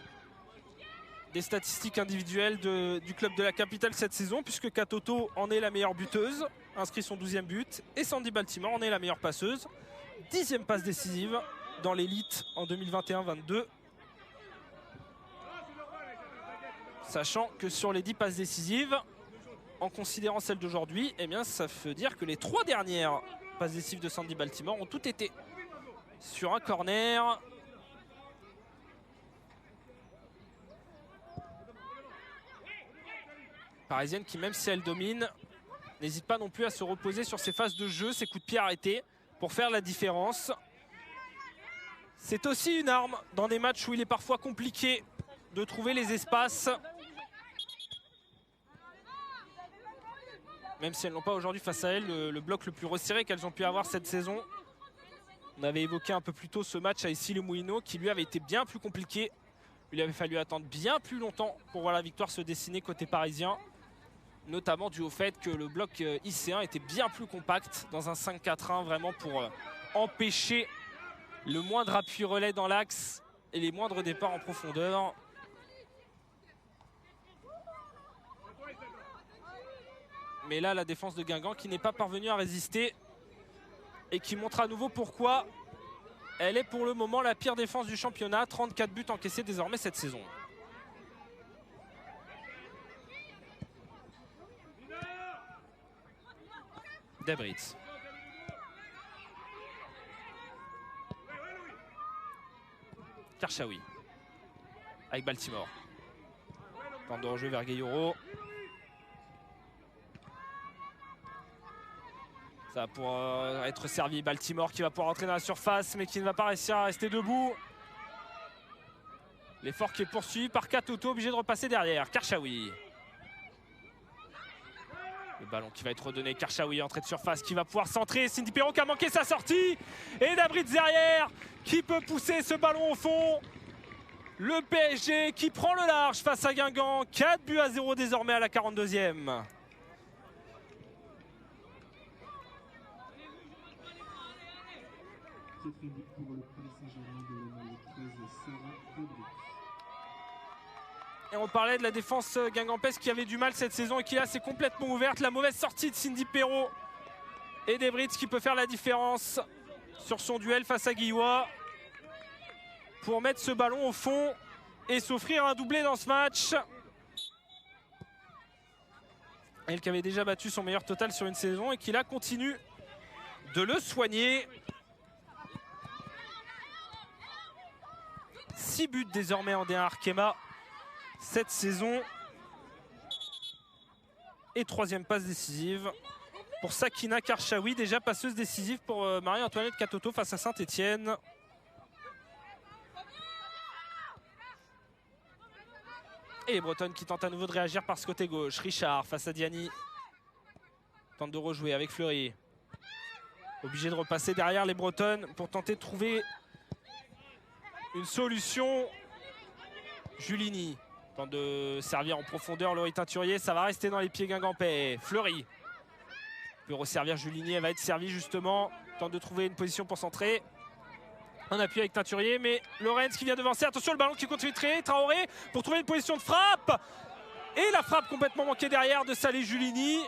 des statistiques individuelles du club de la capitale cette saison, puisque Katoto en est la meilleure buteuse, inscrit son 12e but, et Sandy Baltimore en est la meilleure passeuse. 10e passe décisive dans l'élite en 2021-22. Sachant que sur les 10 passes décisives, en considérant celle d'aujourd'hui, eh bien ça veut dire que les 3 dernières passes décisives de Sandy Baltimore ont toutes été sur un corner. Parisienne qui, même si elle domine, n'hésite pas non plus à se reposer sur ses phases de jeu, ses coups de pied arrêtés pour faire la différence. C'est aussi une arme dans des matchs où il est parfois compliqué de trouver les espaces. Même si elles n'ont pas aujourd'hui face à elles le bloc le plus resserré qu'elles ont pu avoir cette saison. On avait évoqué un peu plus tôt ce match à Issy-les-Moulineaux qui lui avait été bien plus compliqué Il avait fallu attendre bien plus longtemps pour voir la victoire se dessiner côté parisien. Notamment dû au fait que le bloc IC1 était bien plus compact dans un 5-4-1, vraiment pour empêcher le moindre appui relais dans l'axe et les moindres départs en profondeur. Mais là, la défense de Guingamp qui n'est pas parvenue à résister et qui montre à nouveau pourquoi elle est pour le moment la pire défense du championnat. 34 buts encaissés désormais cette saison. Debritz. Karchaoui. Avec Baltimore. Tente de rejouer vers Gayoro. Ça va pouvoir être servi. Baltimore qui va pouvoir entrer dans la surface, mais qui ne va pas réussir à rester debout. L'effort qui est poursuivi par Katoto, obligé de repasser derrière. Karchaoui. Le ballon qui va être redonné. Karchaoui, entrée de surface, qui va pouvoir centrer. Cindy Perrault qui a manqué sa sortie. Et Debritz derrière, qui peut pousser ce ballon au fond. Le PSG qui prend le large face à Guingamp. 4 buts à 0 désormais à la 42e. Et on parlait de la défense guingampesque qui avait du mal cette saison et qui là s'est complètement ouverte. La mauvaise sortie de Cindy Perrault et Debritz qui peut faire la différence sur son duel face à Guillois pour mettre ce ballon au fond et s'offrir un doublé dans ce match. Elle qui avait déjà battu son meilleur total sur une saison et qui là continue de le soigner. 6 buts désormais en D1 Arkema cette saison. Et 3e passe décisive pour Sakina Karchaoui, déjà passeuse décisive pour Marie-Antoinette Katoto face à Saint-Etienne. Et les Bretonnes qui tentent à nouveau de réagir par ce côté gauche. Richard face à Diani. Tente de rejouer avec Fleury. Obligé de repasser derrière les Bretonnes pour tenter de trouver une solution. Julini tente de servir en profondeur Laurie Teinturier. Ça va rester dans les pieds guingampais. Fleury peut resservir Julini. Elle va être servie justement. Tente de trouver une position pour centrer. Un appui avec Teinturier, mais Lorenz qui vient devancer. Attention, le ballon qui continue de créer. Traoré pour trouver une position de frappe. Et la frappe complètement manquée derrière de Salé Julini.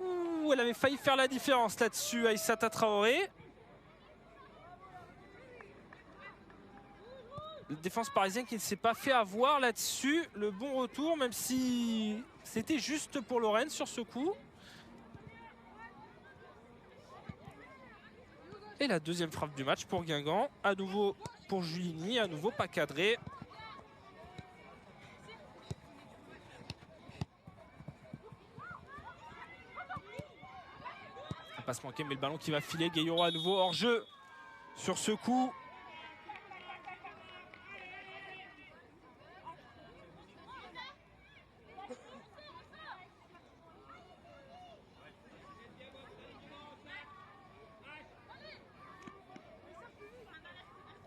Ouh, elle avait failli faire la différence là-dessus, Aïssata Traoré. La défense parisienne qui ne s'est pas fait avoir là-dessus. Le bon retour, même si c'était juste pour Lorenz sur ce coup. Et la deuxième frappe du match pour Guingamp. À nouveau pour Julini, à nouveau pas cadré. Ça passe manqué, mais le ballon qui va filer. Gayoro à nouveau hors jeu sur ce coup.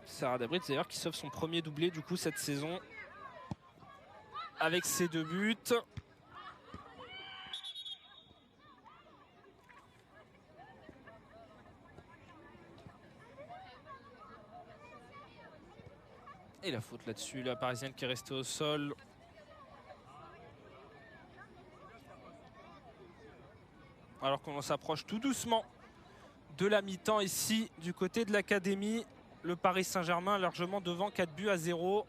Sarah Debritz d'ailleurs qui sauve son premier doublé du coup cette saison avec ses 2 buts. Et la faute là-dessus, la parisienne qui est restée au sol. Alors qu'on s'approche tout doucement de la mi-temps ici du côté de l'académie. Le Paris Saint-Germain largement devant 4 buts à 0.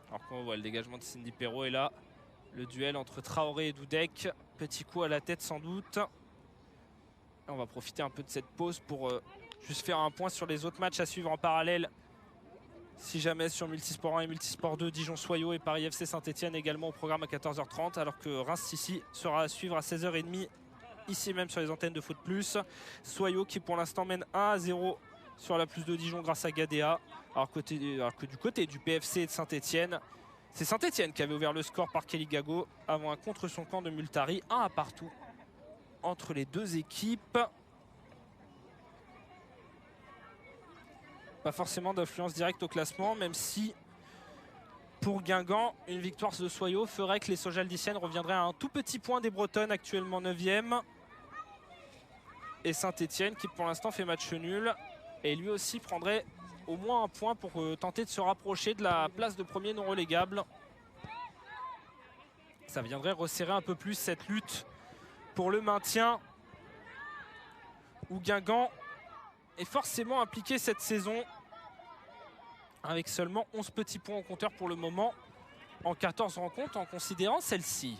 Alors qu'on voit le dégagement de Cindy Perrault et là le duel entre Traoré et Dudek. Petit coup à la tête sans doute. Et on va profiter un peu de cette pause pour juste faire un point sur les autres matchs à suivre en parallèle. Si jamais sur Multisport 1 et Multisport 2, Dijon-Soyaux et Paris FC Saint-Etienne également au programme à 14h30. Alors que Reims-Sissi sera à suivre à 16h30. Ici même sur les antennes de Foot Plus. Soyaux qui pour l'instant mène 1 à 0 sur la plus de Dijon grâce à Gadea. Alors que du côté du PFC et de Saint-Etienne, c'est Saint-Etienne qui avait ouvert le score par Kelly Gago avant un contre son camp de Multari. 1 à partout entre les deux équipes. pas forcément d'influence directe au classement, même si pour Guingamp, une victoire de Soyaux ferait que les Sojaldiciennes reviendraient à un tout petit point des Bretonnes, actuellement 9e. Et Saint-Etienne qui pour l'instant fait match nul. Et lui aussi prendrait au moins un point pour tenter de se rapprocher de la place de premier non relégable. Ça viendrait resserrer un peu plus cette lutte pour le maintien, où Guingamp est forcément impliqué cette saison, avec seulement 11 petits points au compteur pour le moment en 14 rencontres, en considérant celle-ci.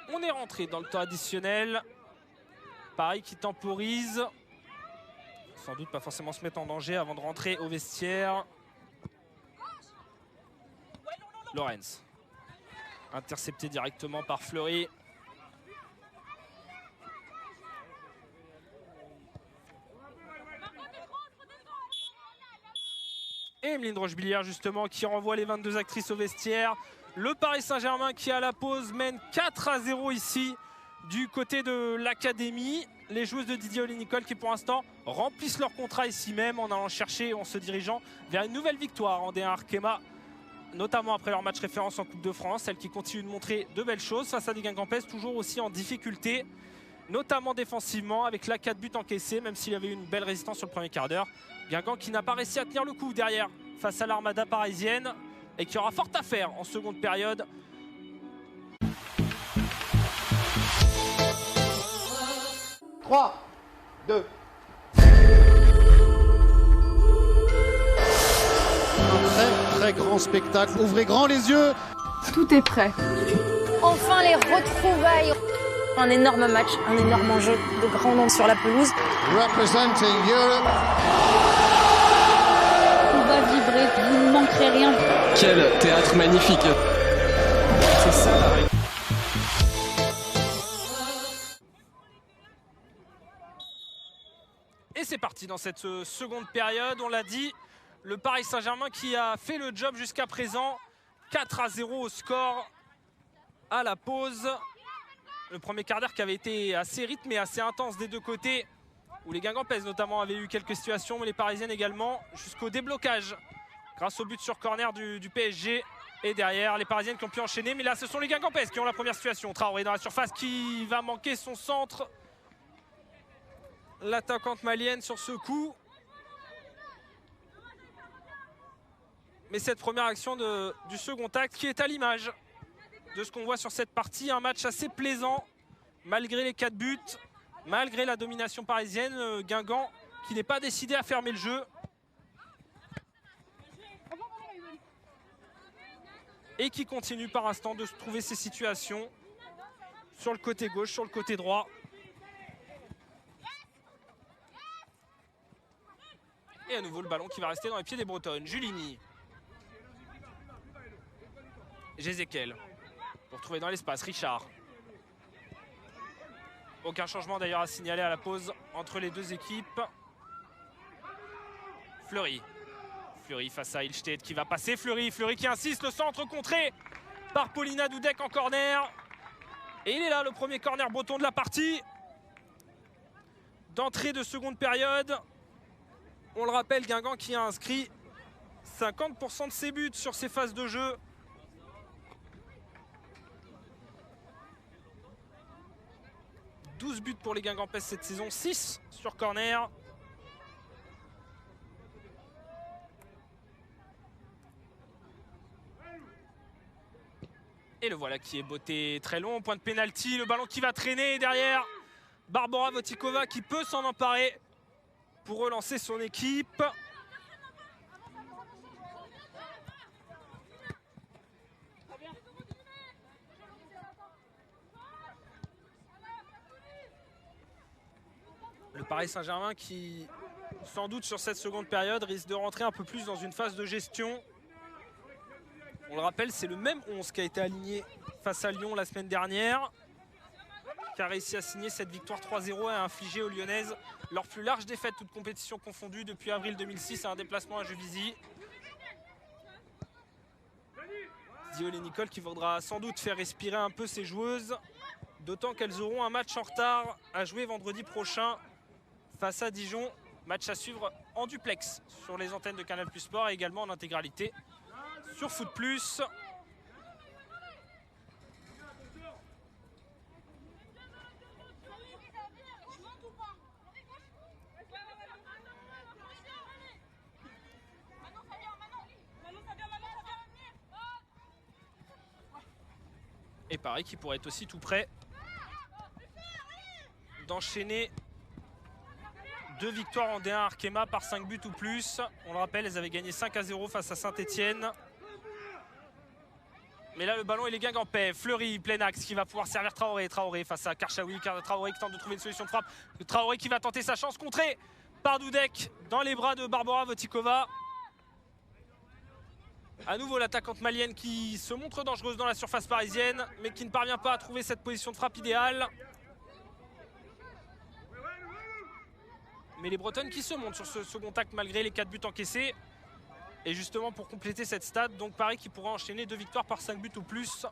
On est rentré dans le temps additionnel. Pareil qui temporise. Sans doute pas forcément se mettre en danger avant de rentrer au vestiaire. Lorenz. Intercepté directement par Fleury. Et Emeline Rochebillière justement qui renvoie les 22 actrices au vestiaire. Le Paris Saint-Germain qui à la pause mène 4-0 ici du côté de l'académie. Les joueuses de Didier Olé-Nicole qui pour l'instant remplissent leur contrat ici même en allant chercher, en se dirigeant vers une nouvelle victoire en D1 Arkema, notamment après leur match référence en Coupe de France. Celles qui continuent de montrer de belles choses face à des Guingampaises toujours aussi en difficulté, notamment défensivement avec la 4 buts encaissés, même s'il y avait eu une belle résistance sur le premier quart d'heure. Guingamp qui n'a pas réussi à tenir le coup derrière face à l'armada parisienne et qui aura fort à faire en seconde période. « 3, 2. Un très grand spectacle. Ouvrez grand les yeux. Tout est prêt. Enfin les retrouvailles. Un énorme match, un énorme enjeu, de grands noms sur la pelouse. Representing Europe. Tout va vibrer, vous ne manquerez rien. Quel théâtre magnifique. C'est ça la règle. Et c'est parti dans cette seconde période, on l'a dit, le Paris Saint-Germain qui a fait le job jusqu'à présent, 4-0 au score à la pause. Le premier quart d'heure qui avait été assez rythmé, assez intense des deux côtés, où les Guingampaises notamment avaient eu quelques situations, mais les Parisiennes également, jusqu'au déblocage grâce au but sur corner du PSG. Et derrière, les Parisiennes qui ont pu enchaîner, mais là ce sont les Guingampaises qui ont la première situation. Traoré dans la surface qui va manquer son centre. L'attaquante malienne sur ce coup. Mais cette première action du second acte qui est à l'image de ce qu'on voit sur cette partie. Un match assez plaisant malgré les 4 buts, malgré la domination parisienne. Guingamp qui n'est pas décidé à fermer le jeu. Et qui continue par instant de se trouver ses situations sur le côté gauche, sur le côté droit. Et à nouveau le ballon qui va rester dans les pieds des Bretonnes. Julini. Jézéquel. Pour trouver dans l'espace Richard. Aucun changement d'ailleurs à signaler à la pause entre les deux équipes. Fleury. Fleury face à Ilstedt qui va passer. Fleury qui insiste. Le centre contré par Paulina Dudek en corner. Et il est là le premier corner breton de la partie. D'entrée de seconde période. On le rappelle, Guingamp qui a inscrit 50% de ses buts sur ses phases de jeu. « 12 buts pour les Guingampaises cette saison, 6 sur corner. Et le voilà qui est botté très long, point de pénalty, le ballon qui va traîner derrière. Barbara Votikova qui peut s'en emparer pour relancer son équipe. Le Paris Saint-Germain qui, sans doute sur cette seconde période, risque de rentrer un peu plus dans une phase de gestion. On le rappelle, c'est le même 11 qui a été aligné face à Lyon la semaine dernière, qui a réussi à signer cette victoire 3-0 et à infliger aux Lyonnaises leur plus large défaite, toute compétition confondue, depuis avril 2006 à un déplacement à Juvisy. Didier Olé-Nicole qui voudra sans doute faire respirer un peu ses joueuses, d'autant qu'elles auront un match en retard à jouer vendredi prochain face à Dijon. Match à suivre en duplex sur les antennes de Canal+ Sport et également en intégralité sur Foot+. Et Paris qui pourrait être aussi tout prêt d'enchaîner 2 victoires en D1 Arkema par 5 buts ou plus. On le rappelle, elles avaient gagné 5-0 face à Saint-Etienne. Mais là, le ballon, il est Guingampais. Fleury, plein axe, qui va pouvoir servir Traoré. Traoré face à Karchaoui. Traoré qui tente de trouver une solution de frappe. Traoré qui va tenter sa chance, contrée par Dudek dans les bras de Barbora Votikova. À nouveau l'attaquante malienne qui se montre dangereuse dans la surface parisienne, mais qui ne parvient pas à trouver cette position de frappe idéale. Mais les Bretonnes qui se montent sur ce second acte malgré les 4 buts encaissés. Et justement pour compléter cette stade, donc Paris qui pourra enchaîner 2 victoires par 5 buts ou plus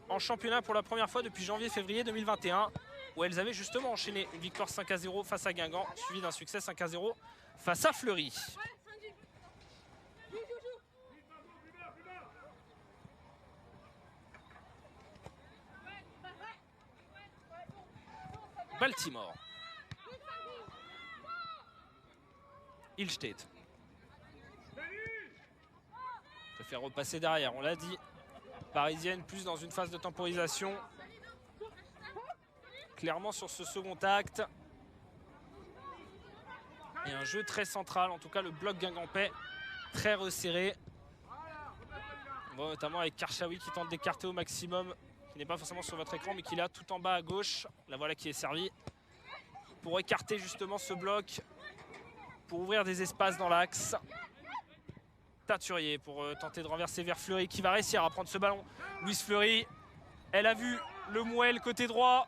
en championnat pour la première fois depuis janvier-février 2021, où elles avaient justement enchaîné une victoire 5-0 face à Guingamp, suivi d'un succès 5-0 face à Fleury. Baltimore. Ilstedt. Se fait repasser derrière, on l'a dit. Parisienne plus dans une phase de temporisation. Clairement sur ce second acte. Et un jeu très central, en tout cas le bloc guingampais très resserré. Bon, notamment avec Karchaoui qui tente d'écarter au maximum, qui n'est pas forcément sur votre écran mais qui est là tout en bas à gauche. La voilà qui est servie pour écarter justement ce bloc, pour ouvrir des espaces dans l'axe. Teinturier pour tenter de renverser vers Fleury qui va réussir à prendre ce ballon. Louise Fleury, elle a vu le Mouel côté droit.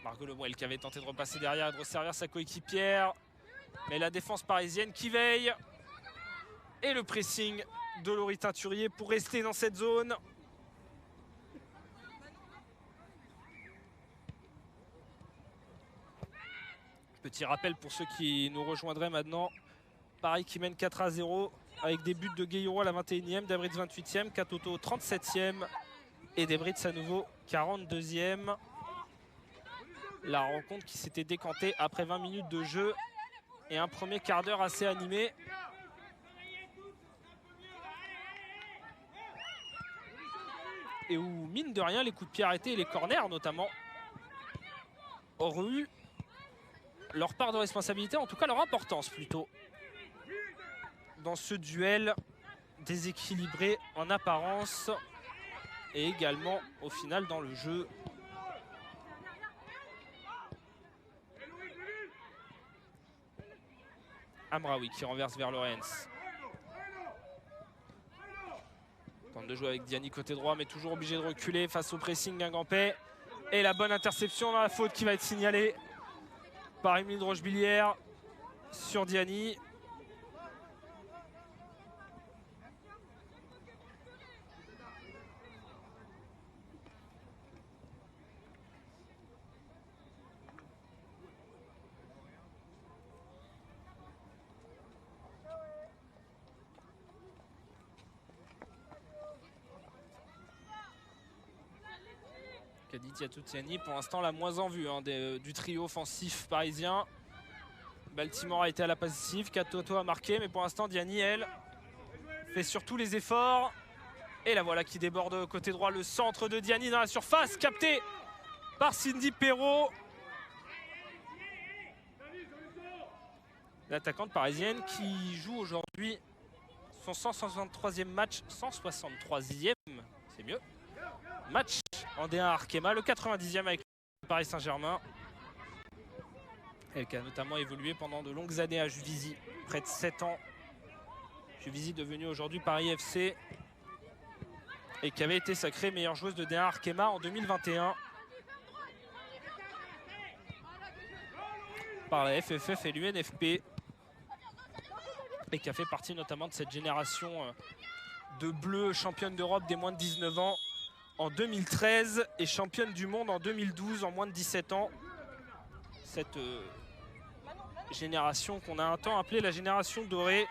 Margot Lemouel qui avait tenté de repasser derrière et de resservir sa coéquipière. Mais la défense parisienne qui veille. Et le pressing de Laurie Teinturier pour rester dans cette zone. Petit rappel pour ceux qui nous rejoindraient maintenant. Paris qui mène 4-0 avec des buts de Gueiro à la 21e, Debritz 28e, Katoto 37e et Debritz à nouveau 42e. La rencontre qui s'était décantée après 20 minutes de jeu et un premier quart d'heure assez animé. Et où, mine de rien, les coups de pied arrêtés et les corners notamment auraient eu leur part de responsabilité, en tout cas leur importance plutôt, dans ce duel déséquilibré en apparence et également au final dans le jeu. Amraoui qui renverse vers Lorenz. Tente de jouer avec Diani côté droit, mais toujours obligé de reculer face au pressing guingampais. Et la bonne interception dans la faute qui va être signalée par Émilie Rochebillière sur Diani. Kaditi Atoutiani, pour l'instant la moins en vue du trio offensif parisien. Baltimore a été à la passive, Katoto a marqué, mais pour l'instant Diani, elle, fait surtout les efforts. Et la voilà qui déborde côté droit, le centre de Diani dans la surface, capté par Cindy Perrault. L'attaquante parisienne qui joue aujourd'hui son 163e match, 163e, c'est mieux, match en D1 Arkema, le 90e avec le Paris Saint-Germain. Elle qui a notamment évolué pendant de longues années à Juvisy, près de 7 ans. Juvisy devenue aujourd'hui Paris FC et qui avait été sacrée meilleure joueuse de D1 Arkema en 2021 par la FFF et l'UNFP, et qui a fait partie notamment de cette génération de Bleues championne d'Europe des moins de 19 ans en 2013 et championne du monde en 2012 en moins de 17 ans. cette génération qu'on a un temps appelée la génération dorée,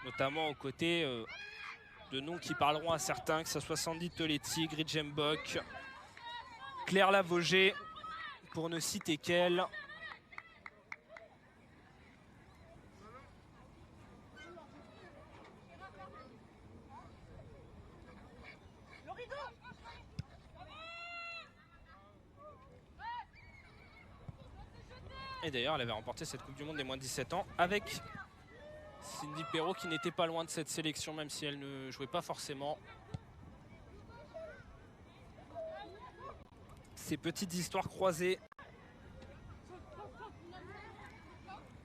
notamment aux côtés de noms qui parleront à certains, que ce soit Sandy Toletti, Grid Mbok, Claire Lavogé, pour ne citer qu'elle. Et d'ailleurs, elle avait remporté cette Coupe du Monde des moins de 17 ans avec Cindy Perrault, qui n'était pas loin de cette sélection, même si elle ne jouait pas forcément. Ces petites histoires croisées,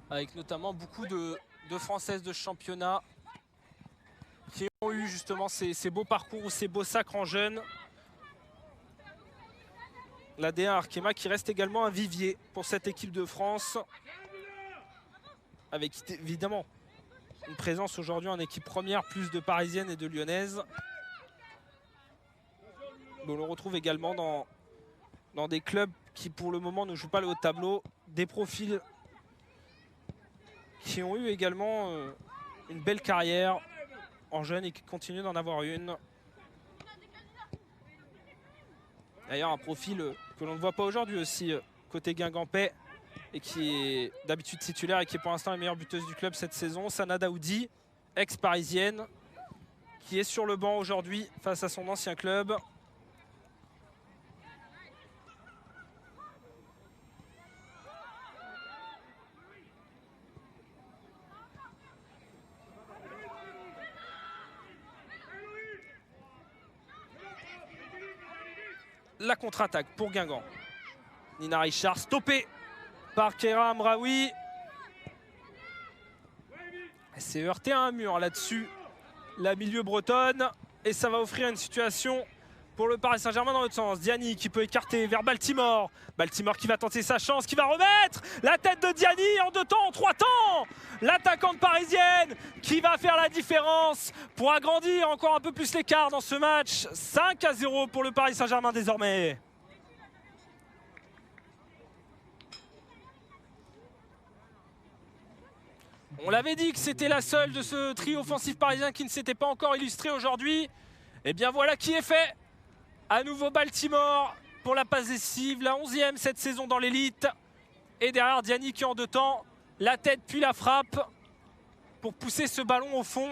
avec notamment beaucoup de Françaises de championnat qui ont eu justement ces beaux parcours ou ces beaux sacres en jeunes. La D1 Arkema qui reste également un vivier pour cette équipe de France, avec évidemment une présence aujourd'hui en équipe première, plus de Parisiennes et de Lyonnaises. Mais on le retrouve également dans des clubs qui pour le moment ne jouent pas le haut de tableau, des profils qui ont eu également une belle carrière en jeunes et qui continuent d'en avoir une. D'ailleurs un profil que l'on ne voit pas aujourd'hui aussi côté Guingampais et qui est d'habitude titulaire et qui est pour l'instant la meilleure buteuse du club cette saison, Sana Daoudi, ex-parisienne, qui est sur le banc aujourd'hui face à son ancien club. La contre-attaque pour Guingamp. Nina Richard stoppée par Keira Amraoui. Elle s'est heurtée à un mur là-dessus, la milieu bretonne. Et ça va offrir une situation pour le Paris Saint-Germain dans l'autre sens. Diani qui peut écarter vers Baltimore. Baltimore qui va tenter sa chance, qui va remettre la tête de Diani en 2 temps, en 3 temps. L'attaquante parisienne qui va faire la différence pour agrandir encore un peu plus l'écart dans ce match. 5-0 pour le Paris Saint-Germain désormais. On l'avait dit que c'était la seule de ce trio offensif parisien qui ne s'était pas encore illustré aujourd'hui. Et bien voilà qui est fait. À nouveau Baltimore pour la passe décisive, la 11e cette saison dans l'élite. Et derrière Diani qui en 2 temps, la tête puis la frappe pour pousser ce ballon au fond.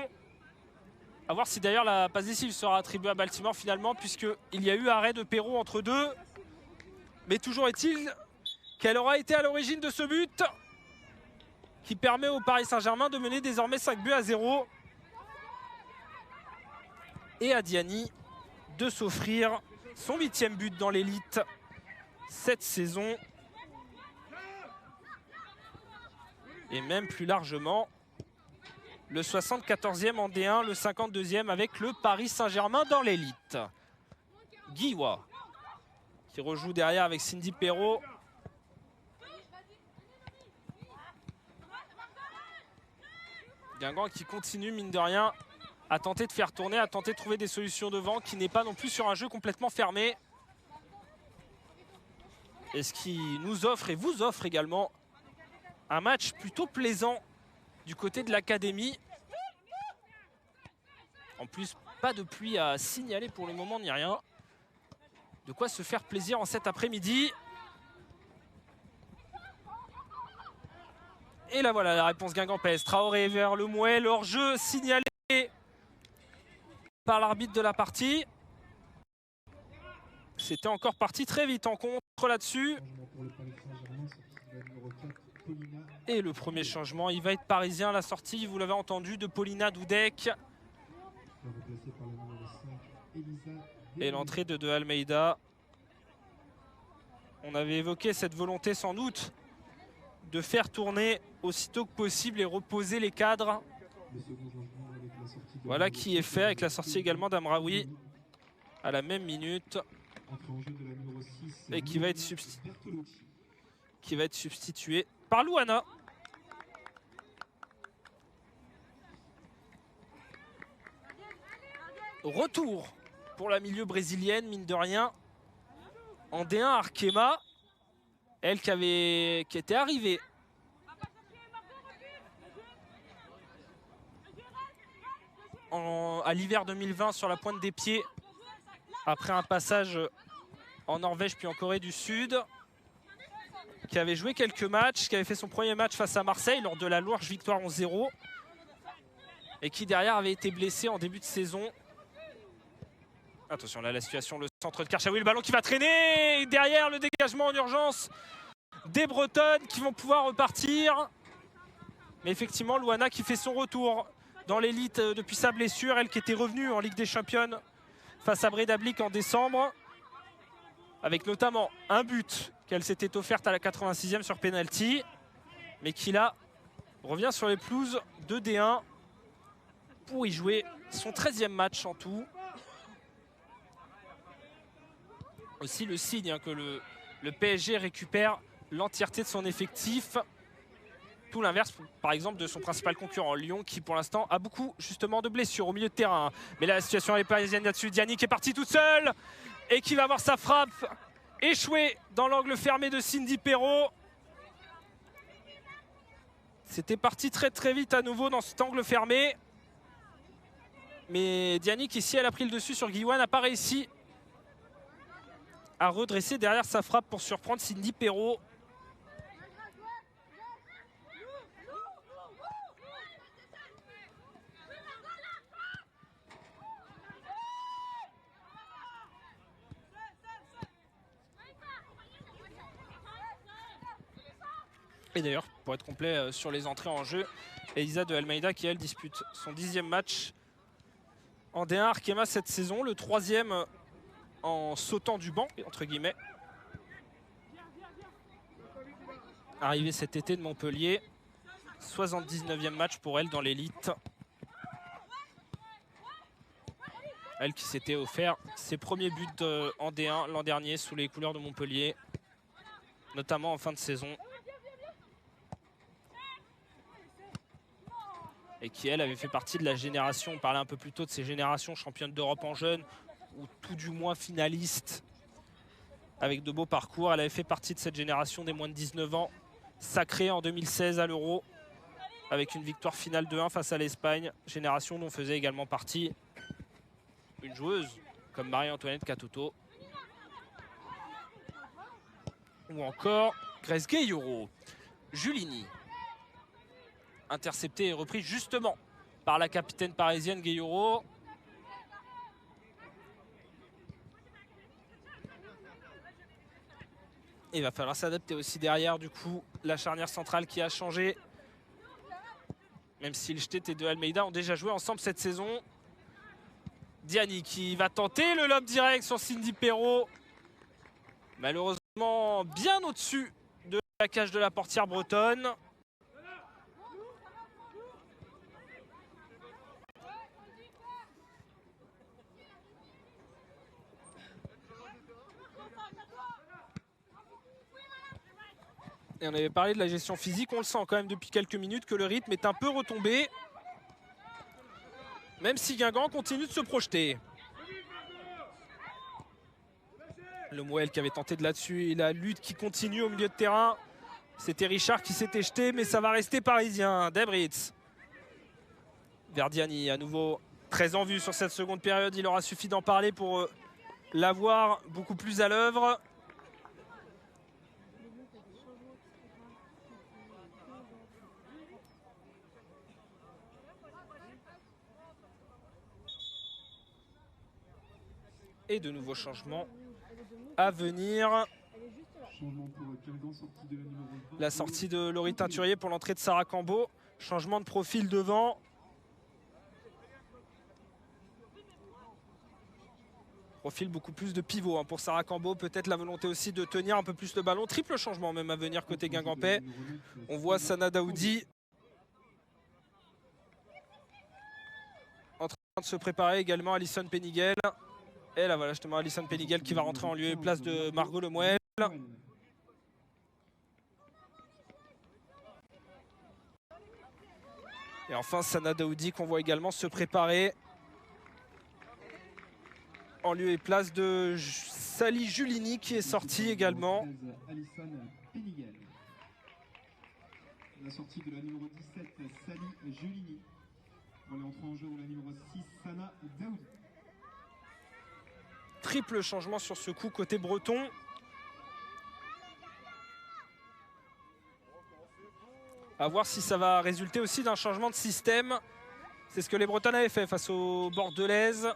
A voir si d'ailleurs la passe décisive sera attribuée à Baltimore finalement, puisqu'il y a eu arrêt de Perrault entre deux. Mais toujours est-il qu'elle aura été à l'origine de ce but qui permet au Paris Saint-Germain de mener désormais 5-0. Et à Diani de s'offrir son 8e but dans l'élite cette saison. Et même plus largement, le 74e en D1, le 52e avec le Paris Saint-Germain dans l'élite. Guiwa qui rejoue derrière avec Cindy Perrault. Guingamp qui continue mine de rien à tenter de faire tourner, à tenter de trouver des solutions devant, qui n'est pas non plus sur un jeu complètement fermé. Et ce qui nous offre et vous offre également un match plutôt plaisant du côté de l'académie. En plus, pas de pluie à signaler pour le moment, ni rien. De quoi se faire plaisir en cet après-midi. Et là voilà la réponse guingampaise. Traoré vers le Mouet, leur jeu signalé par l'arbitre de la partie. C'était encore parti très vite en contre là-dessus. Et le premier changement, il va être parisien à la sortie, vous l'avez entendu, de Paulina Dudek. Et l'entrée de Almeida. On avait évoqué cette volonté sans doute de faire tourner aussitôt que possible et reposer les cadres. Voilà qui est fait avec la sortie également d'Amraoui à la même minute. Et qui va être substitué par Louana. Retour pour la milieu brésilienne, mine de rien. En D1 Arkema. Elle qui était arrivée à l'hiver 2020 sur la pointe des pieds après un passage en Norvège puis en Corée du Sud, qui avait joué quelques matchs, qui avait fait son premier match face à Marseille lors de la lourde victoire 11-0 et qui derrière avait été blessé en début de saison. Attention là la situation, le centre de Karchaoui, le ballon qui va traîner et derrière le dégagement en urgence des Bretonnes qui vont pouvoir repartir. Mais effectivement Louana qui fait son retour dans l'élite depuis sa blessure, elle qui était revenue en Ligue des Champions face à Breidablik en décembre, avec notamment un but qu'elle s'était offerte à la 86e sur penalty, mais qui là revient sur les pelouses de D1 pour y jouer son 13e match en tout. Aussi le signe que le PSG récupère l'entièreté de son effectif. Tout l'inverse, par exemple, de son principal concurrent, Lyon, qui pour l'instant a beaucoup justement de blessures au milieu de terrain. Mais là, la situation est parisienne là-dessus. Diani qui est partie toute seule et qui va voir sa frappe échouer dans l'angle fermé de Cindy Perrault. C'était parti très très vite à nouveau dans cet angle fermé. Mais Diani, qui ici, elle a pris le dessus sur Guiwan, n'a pas réussi à redresser derrière sa frappe pour surprendre Cindy Perrault. Et d'ailleurs, pour être complet sur les entrées en jeu, Elisa de Almeida qui elle dispute son 10e match en D1 Arkema cette saison, le 3e en sautant du banc, entre guillemets. Arrivée cet été de Montpellier, 79e match pour elle dans l'élite. Elle qui s'était offert ses premiers buts en D1 l'an dernier sous les couleurs de Montpellier, notamment en fin de saison. Et qui, elle, avait fait partie de la génération, on parlait un peu plus tôt de ces générations championnes d'Europe en jeunes, ou tout du moins finalistes, avec de beaux parcours. Elle avait fait partie de cette génération des moins de 19 ans, sacrée en 2016 à l'Euro, avec une victoire finale 2-1 face à l'Espagne, génération dont faisait également partie une joueuse comme Marie-Antoinette Katoto, ou encore Grace Gayoro. Julini, intercepté et repris justement par la capitaine parisienne Gayoro. Et il va falloir s'adapter aussi derrière, du coup, la charnière centrale qui a changé. Même si Ilstedt et De Almeida ont déjà joué ensemble cette saison. Diani qui va tenter le lob direct sur Cindy Perrault. Malheureusement bien au-dessus de la cage de la portière bretonne. Et on avait parlé de la gestion physique, on le sent quand même depuis quelques minutes que le rythme est un peu retombé. Même si Guingamp continue de se projeter. Le Mouel qui avait tenté de là-dessus et la lutte qui continue au milieu de terrain. C'était Richard qui s'était jeté, mais ça va rester parisien. Debritz. Verdiani à nouveau très en vue sur cette seconde période. Il aura suffi d'en parler pour l'avoir beaucoup plus à l'œuvre. Et de nouveaux changements à venir. La sortie de Laurie Teinturier pour l'entrée de Sarah Cambo. Changement de profil devant. Profil beaucoup plus de pivot pour Sarah Cambo. Peut-être la volonté aussi de tenir un peu plus le ballon. Triple changement même à venir côté Guingampais. On voit Sana Daoudi en train de se préparer également. Alison Peniguel. Et là voilà justement Alison Peniguel qui va rentrer en lieu et place de Margot Lemuel. Et enfin Sana Daoudi qu'on voit également se préparer en lieu et place de Sally Julini qui est sortie également. Péniguel. La sortie de la numéro 17, Sally Julini. Pour les entrées en jeu de la numéro 6, Sana Daoudi. Triple changement sur ce coup côté breton. À voir si ça va résulter aussi d'un changement de système. C'est ce que les Bretonnes avaient fait face aux Bordelaises,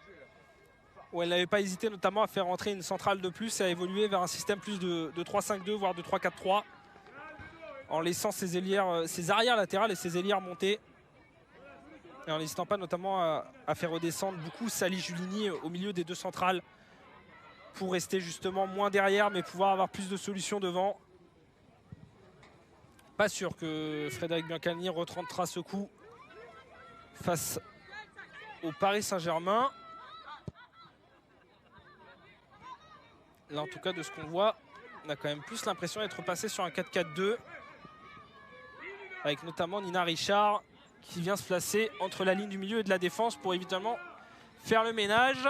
où elles n'avaient pas hésité notamment à faire entrer une centrale de plus et à évoluer vers un système plus de 3-5-2, voire de 3-4-3, en laissant ses arrières latérales et ses ailières monter. Et en n'hésitant pas notamment à faire redescendre beaucoup Sally Julini au milieu des deux centrales pour rester justement moins derrière mais pouvoir avoir plus de solutions devant. Pas sûr que Frédéric Biancalini retentera ce coup face au Paris Saint-Germain. Là en tout cas de ce qu'on voit, on a quand même plus l'impression d'être passé sur un 4-4-2 avec notamment Nina Richard qui vient se placer entre la ligne du milieu et de la défense pour évidemment faire le ménage.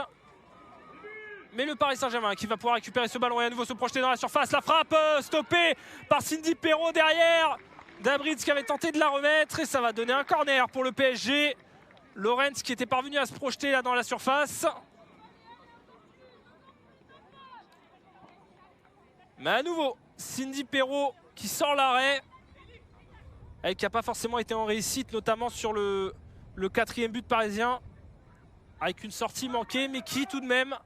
Mais le Paris Saint-Germain qui va pouvoir récupérer ce ballon et à nouveau se projeter dans la surface. La frappe stoppée par Cindy Perrault derrière. Dabritz qui avait tenté de la remettre et ça va donner un corner pour le PSG. Lorenz qui était parvenu à se projeter là dans la surface. Mais à nouveau, Cindy Perrault qui sort l'arrêt. Elle qui n'a pas forcément été en réussite, notamment sur le quatrième but parisien. Avec une sortie manquée, mais qui tout de même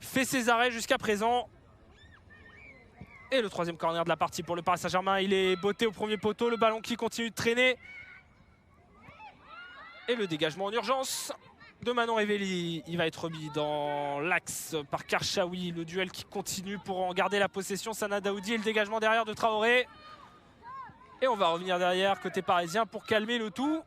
fait ses arrêts jusqu'à présent. Et le troisième corner de la partie pour le Paris Saint-Germain. Il est botté au premier poteau, le ballon qui continue de traîner. Et le dégagement en urgence de Manon Révelli. Il va être remis dans l'axe par Karchaoui. Le duel qui continue pour en garder la possession. Sana Daoudi et le dégagement derrière de Traoré. Et on va revenir derrière côté parisien pour calmer le tout.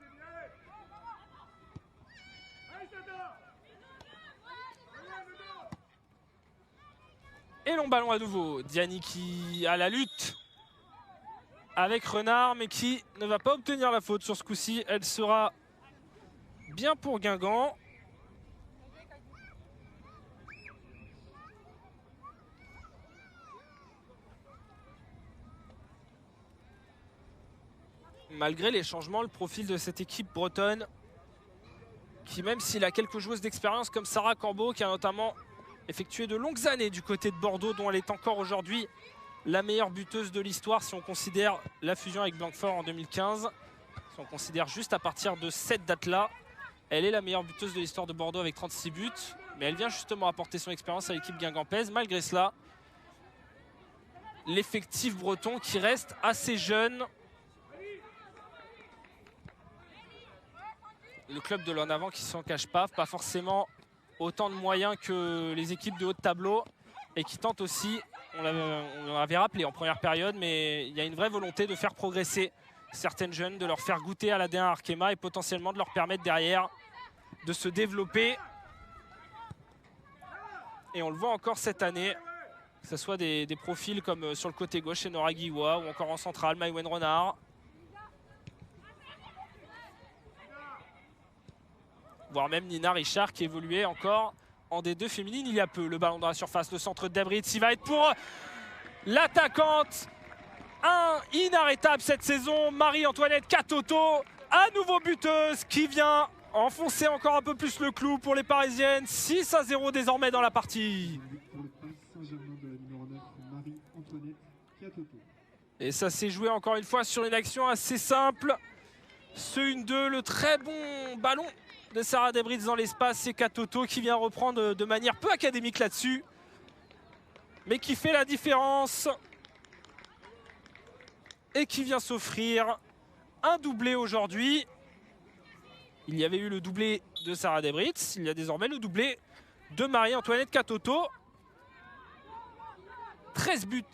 Et long ballon à nouveau. Diani qui a la lutte avec Renard, mais qui ne va pas obtenir la faute sur ce coup-ci. Elle sera bien pour Guingamp. Malgré les changements, le profil de cette équipe bretonne, qui même s'il a quelques joueuses d'expérience comme Sarah Cambeau, qui a notamment effectué de longues années du côté de Bordeaux, dont elle est encore aujourd'hui la meilleure buteuse de l'histoire si on considère la fusion avec Blanquefort en 2015. Si on considère juste à partir de cette date-là, elle est la meilleure buteuse de l'histoire de Bordeaux avec 36 buts. Mais elle vient justement apporter son expérience à l'équipe guingampaise. Malgré cela, l'effectif breton qui reste assez jeune. Le club de l'en avant qui ne s'en cache pas forcément autant de moyens que les équipes de haut de tableau et qui tentent aussi, on l'avait rappelé en première période, mais il y a une vraie volonté de faire progresser certaines jeunes, de leur faire goûter à l'AD1 Arkema et potentiellement de leur permettre derrière de se développer. Et on le voit encore cette année, que ce soit des profils comme sur le côté gauche chez Nora Guiwa ou encore en centrale, Maïwen Renard. Voire même Nina Richard qui évoluait encore en D2 féminine il y a peu. Le ballon dans la surface, le centre de Dabritz, il va être pour l'attaquante inarrêtable cette saison, Marie-Antoinette Katoto, à nouveau buteuse qui vient enfoncer encore un peu plus le clou pour les Parisiennes. 6-0 désormais dans la partie. Et ça s'est joué encore une fois sur une action assez simple. Ce 1-2, le très bon ballon de Sarah Dabritz dans l'espace, c'est Katoto qui vient reprendre de manière peu académique là-dessus, mais qui fait la différence et qui vient s'offrir un doublé aujourd'hui. Il y avait eu le doublé de Sarah Dabritz, il y a désormais le doublé de Marie-Antoinette Katoto. 13 buts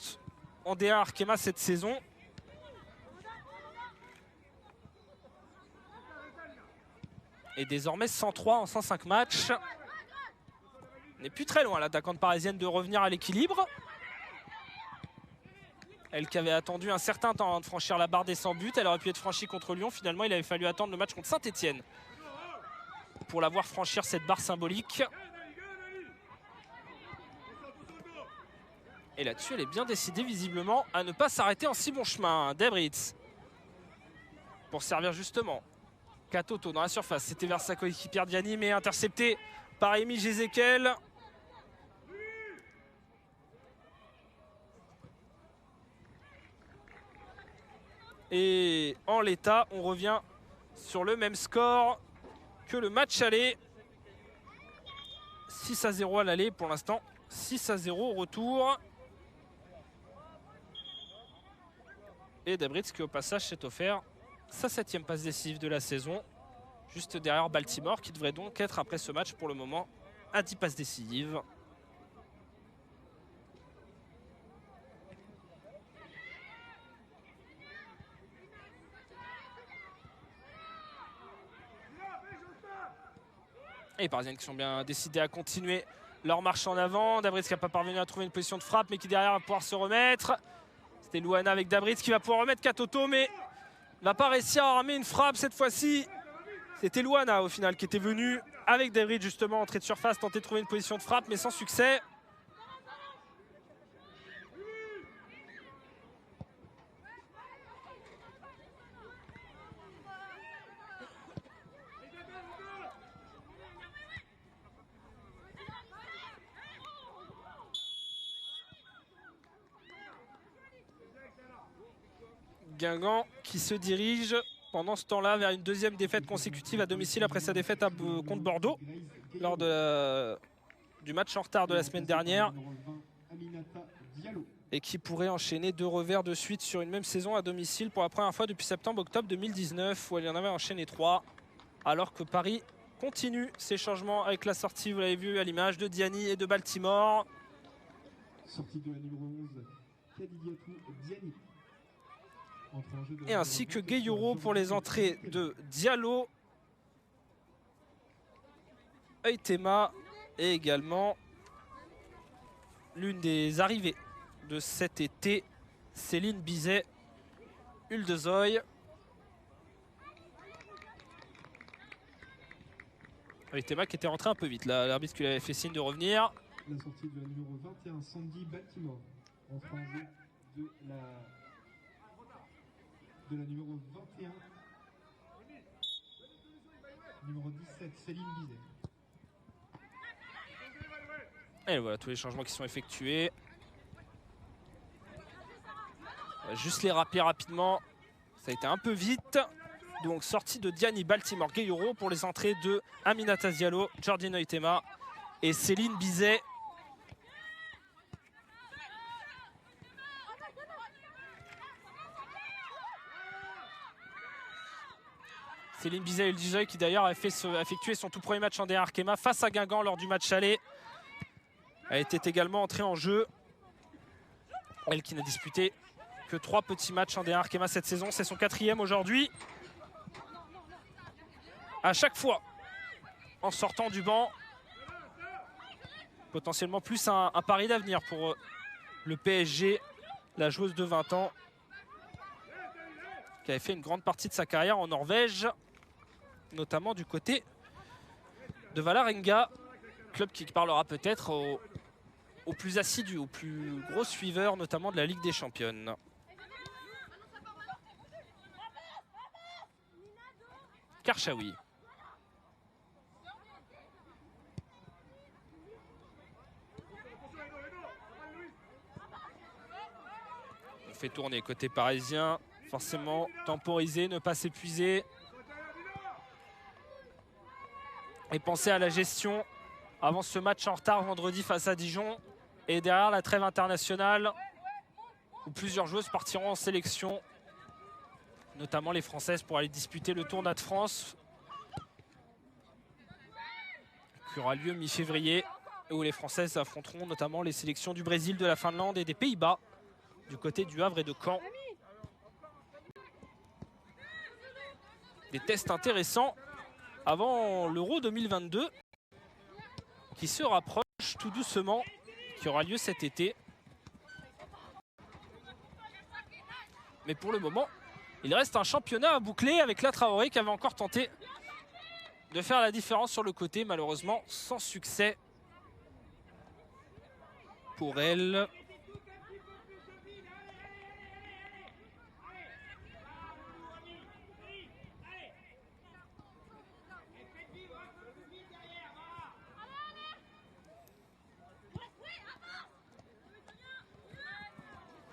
en D1 Arkema cette saison. Et désormais 103 en 105 matchs. On n'est plus très loin, l'attaquante parisienne, de revenir à l'équilibre. Elle qui avait attendu un certain temps de franchir la barre des 100 buts. Elle aurait pu être franchie contre Lyon. Finalement, il avait fallu attendre le match contre Saint-Etienne pour la voir franchir cette barre symbolique. Et là-dessus, elle est bien décidée visiblement à ne pas s'arrêter en si bon chemin. Debritz pour servir justement. Katoto dans la surface. C'était vers sa coéquipière Diani, mais intercepté par Amy Jezekel. Et en l'état, on revient sur le même score que le match aller. 6-0 à l'aller pour l'instant. 6-0 au retour. Et Debritz qui au passage s'est offert sa 7e passe décisive de la saison. Juste derrière Baltimore qui devrait donc être après ce match pour le moment à 10 passes décisives. Et les Parisiennes qui sont bien décidées à continuer leur marche en avant. Debritz qui n'a pas parvenu à trouver une position de frappe mais qui derrière va pouvoir se remettre. C'était Louana avec Debritz qui va pouvoir remettre Katoto mais ne va pas réussir à armer une frappe cette fois-ci. C'était Louana au final qui était venu avec Debritz justement entrée de surface, tenter de trouver une position de frappe mais sans succès. Guingamp qui se dirige pendant ce temps-là vers une 2e défaite consécutive à domicile après sa défaite contre Bordeaux lors du match en retard de la semaine dernière et qui pourrait enchaîner 2 revers de suite sur une même saison à domicile pour la première fois depuis septembre-octobre 2019 où elle y en avait enchaîné 3 alors que Paris continue ses changements avec la sortie, vous l'avez vu à l'image, de Diani et de Baltimore. Sortie de la numéro 11, Kadidiatou Diani. Et ainsi que Gueyoro pour les entrées de Diallo, Euthema et également l'une des arrivées de cet été, Céline Bizet, Uldezoy. Euthema qui était rentré un peu vite, l'arbitre qui lui avait fait signe de revenir. La sortie de la numéro 21, Sandy Baltimore, entre en jeu de la numéro 21, numéro 17, Céline Bizet. Et voilà tous les changements qui sont effectués. On va juste les rappeler rapidement, ça a été un peu vite. Donc sortie de Diani, Baltimore, Gueyoro pour les entrées de Aminata Diallo, Jordine Euthema et Céline Bizet. Céline Bizet et Uldezoy qui d'ailleurs a effectué son tout premier match en D1 Arkema face à Guingamp lors du match aller. Elle était également entrée en jeu. Elle qui n'a disputé que 3 petits matchs en D1 Arkema cette saison. C'est son 4e aujourd'hui. À chaque fois, en sortant du banc, potentiellement plus un pari d'avenir pour le PSG. La joueuse de 20 ans qui avait fait une grande partie de sa carrière en Norvège, notamment du côté de Vålerenga, club qui parlera peut-être aux plus assidus, aux plus gros suiveurs, notamment de la Ligue des Championnes. Karchaoui. On fait tourner côté parisien, forcément temporiser, ne pas s'épuiser. Et penser à la gestion avant ce match en retard vendredi face à Dijon. Et derrière la trêve internationale où plusieurs joueuses partiront en sélection, notamment les Françaises pour aller disputer le Tournoi de France qui aura lieu mi-février où les Françaises affronteront notamment les sélections du Brésil, de la Finlande et des Pays-Bas du côté du Havre et de Caen. Des tests intéressants avant l'Euro 2022 qui se rapproche tout doucement, qui aura lieu cet été. Mais pour le moment, il reste un championnat à boucler avec la Traoré qui avait encore tenté de faire la différence sur le côté, malheureusement sans succès pour elle.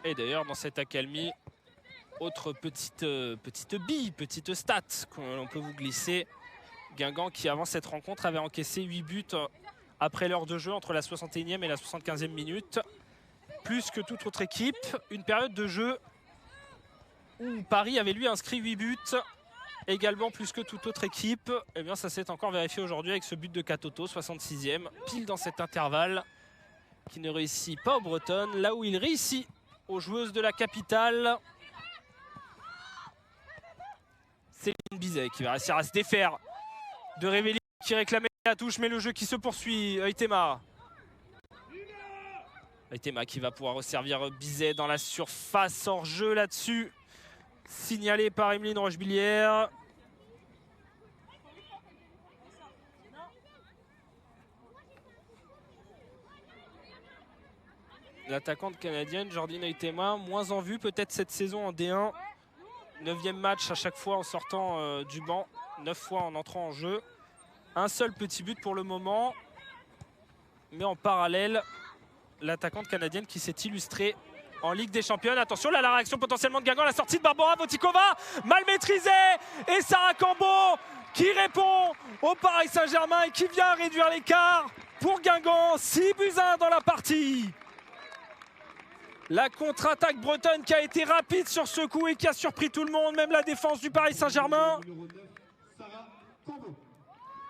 Et d'ailleurs, dans cette accalmie, autre petite bille, petite stat qu'on peut vous glisser. Guingamp qui, avant cette rencontre, avait encaissé 8 buts après l'heure de jeu entre la 61e et la 75e minute. Plus que toute autre équipe. Une période de jeu où Paris avait lui inscrit 8 buts. Également plus que toute autre équipe. Et bien ça s'est encore vérifié aujourd'hui avec ce but de Katoto, 66e. Pile dans cet intervalle qui ne réussit pas aux Bretonnes. Là où il réussit aux joueuses de la capitale. Céline Bizet qui va réussir à se défaire de Révéli qui réclamait la touche, mais le jeu qui se poursuit. Aitema qui va pouvoir resservir Bizet dans la surface hors jeu là-dessus. Signalé par Emeline Rochebillière. L'attaquante canadienne Jordine Aitema, moins en vue peut-être cette saison en D1. 9e match à chaque fois en sortant du banc, 9 fois en entrant en jeu. Un seul petit but pour le moment. Mais en parallèle, l'attaquante canadienne qui s'est illustrée en Ligue des Champions. Attention là, la réaction potentiellement de Guingamp, la sortie de Barbora Votikova, mal maîtrisée. Et Sarah Cambo qui répond au Paris Saint-Germain et qui vient réduire l'écart pour Guingamp. 6-1 dans la partie. La contre-attaque bretonne qui a été rapide sur ce coup et qui a surpris tout le monde, même la défense du Paris Saint-Germain.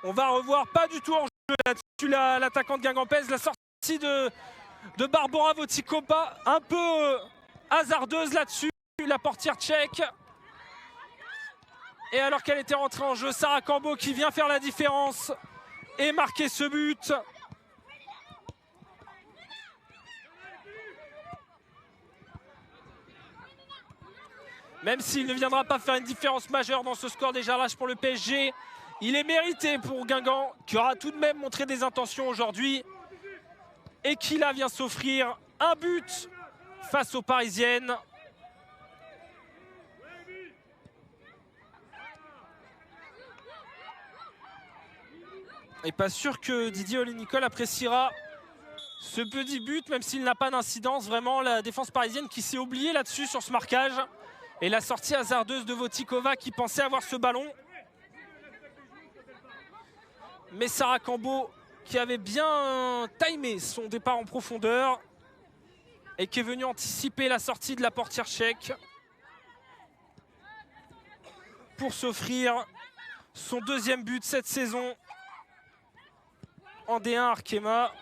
On va revoir pas du tout en jeu là-dessus l'attaquante guingampaise. La sortie de Barbora Votikova, un peu hasardeuse là-dessus, la portière tchèque. Et alors qu'elle était rentrée en jeu, Sarah Cambo qui vient faire la différence et marquer ce but. Même s'il ne viendra pas faire une différence majeure dans ce score déjà lâche pour le PSG, il est mérité pour Guingamp, qui aura tout de même montré des intentions aujourd'hui. Et qui là vient s'offrir un but face aux Parisiennes. Et pas sûr que Didier Olly-Nicole appréciera ce petit but, même s'il n'a pas d'incidence. Vraiment la défense parisienne qui s'est oubliée là-dessus sur ce marquage. Et la sortie hasardeuse de Votikova qui pensait avoir ce ballon. Mais Sarah Cambo qui avait bien timé son départ en profondeur et qui est venu anticiper la sortie de la portière tchèque pour s'offrir son 2e but cette saison en D1 Arkema.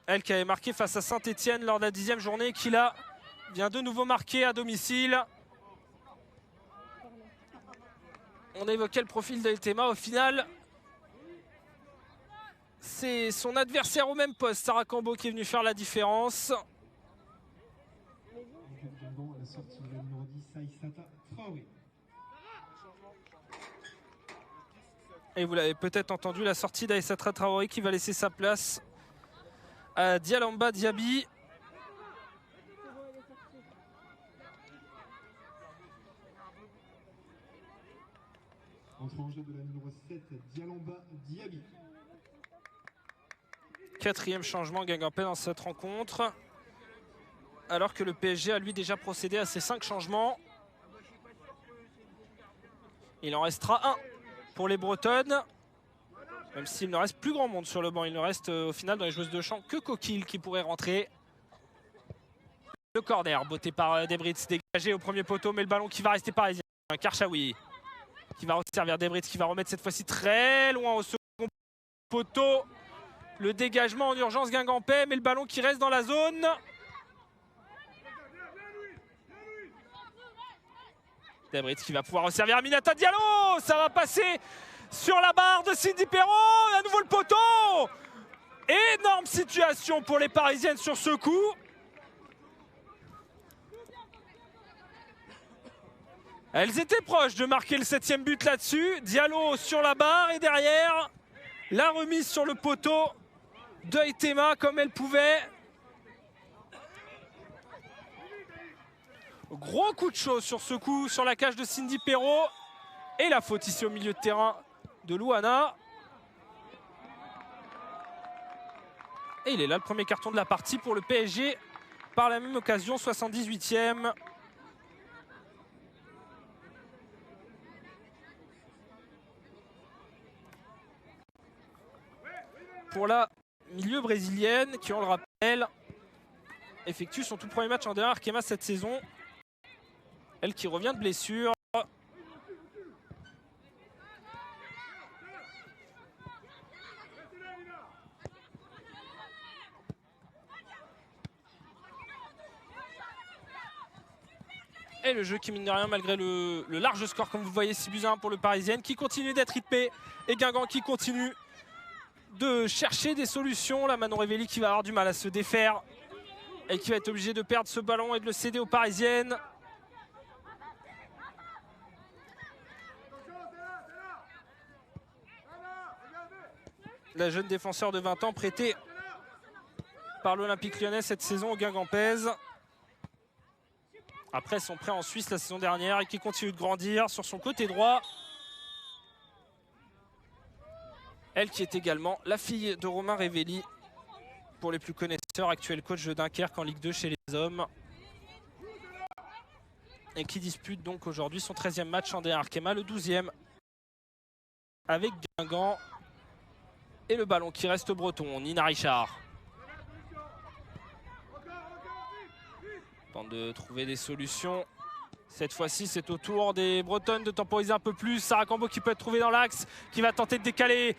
Elle qui avait marqué face à Saint-Etienne lors de la 10e journée, qui là vient de nouveau marquer à domicile. On évoquait le profil d'Aitema. Au final, c'est son adversaire au même poste, Sarah Cambo, qui est venu faire la différence. Et vous l'avez peut-être entendu, la sortie d'Aïssata Traoré qui va laisser sa place à Dialamba Diaby. Entre en jeu de la numéro 7, Dialamba Diaby. 4e changement guingampais dans cette rencontre. Alors que le PSG a lui déjà procédé à ses 5 changements. Il en restera un pour les Bretonnes. Même s'il ne reste plus grand monde sur le banc. Il ne reste au final dans les joueuses de champ que Coquille qui pourrait rentrer. Le corner, botté par Debritz, dégagé au premier poteau, mais le ballon qui va rester parisien. Karchaoui qui va resservir Debritz, qui va remettre cette fois-ci très loin au second poteau. Le dégagement en urgence guingampais, mais le ballon qui reste dans la zone. Debritz qui va pouvoir resservir Aminata Diallo. Ça va passer sur la barre de Cindy Perrault. À nouveau le poteau. Énorme situation pour les Parisiennes sur ce coup. Elles étaient proches de marquer le 7e but là-dessus. Diallo sur la barre et derrière, la remise sur le poteau d'Aitema comme elle pouvait. Gros coup de chaud sur ce coup, sur la cage de Cindy Perrault. Et la faute ici au milieu de terrain de Louana. Et il est là, le premier carton de la partie pour le PSG. Par la même occasion, 78e. Pour la milieu brésilienne qui, on le rappelle, effectue son tout premier match en D1 Arkema cette saison. Elle qui revient de blessure. Et le jeu qui, mine de rien, malgré le large score, comme vous voyez, 6-1 pour le Parisienne, qui continue d'être rythmé. Et Guingamp qui continue de chercher des solutions. Là, Manon Revelli qui va avoir du mal à se défaire et qui va être obligé de perdre ce ballon et de le céder aux Parisiennes. La jeune défenseur de 20 ans prêtée par l'Olympique Lyonnais cette saison au Guingampaises. Après son prêt en Suisse la saison dernière et qui continue de grandir sur son côté droit. Elle qui est également la fille de Romain Revelli, pour les plus connaisseurs, actuel coach de Dunkerque en Ligue 2 chez les hommes. Et qui dispute donc aujourd'hui son 13e match en D1 Arkema, le 12e avec Guingamp. Et le ballon qui reste breton, Nina Richard. Tente de trouver des solutions. Cette fois-ci, c'est au tour des Bretonnes de temporiser un peu plus. Sarah Cambo qui peut être trouvée dans l'axe, qui va tenter de décaler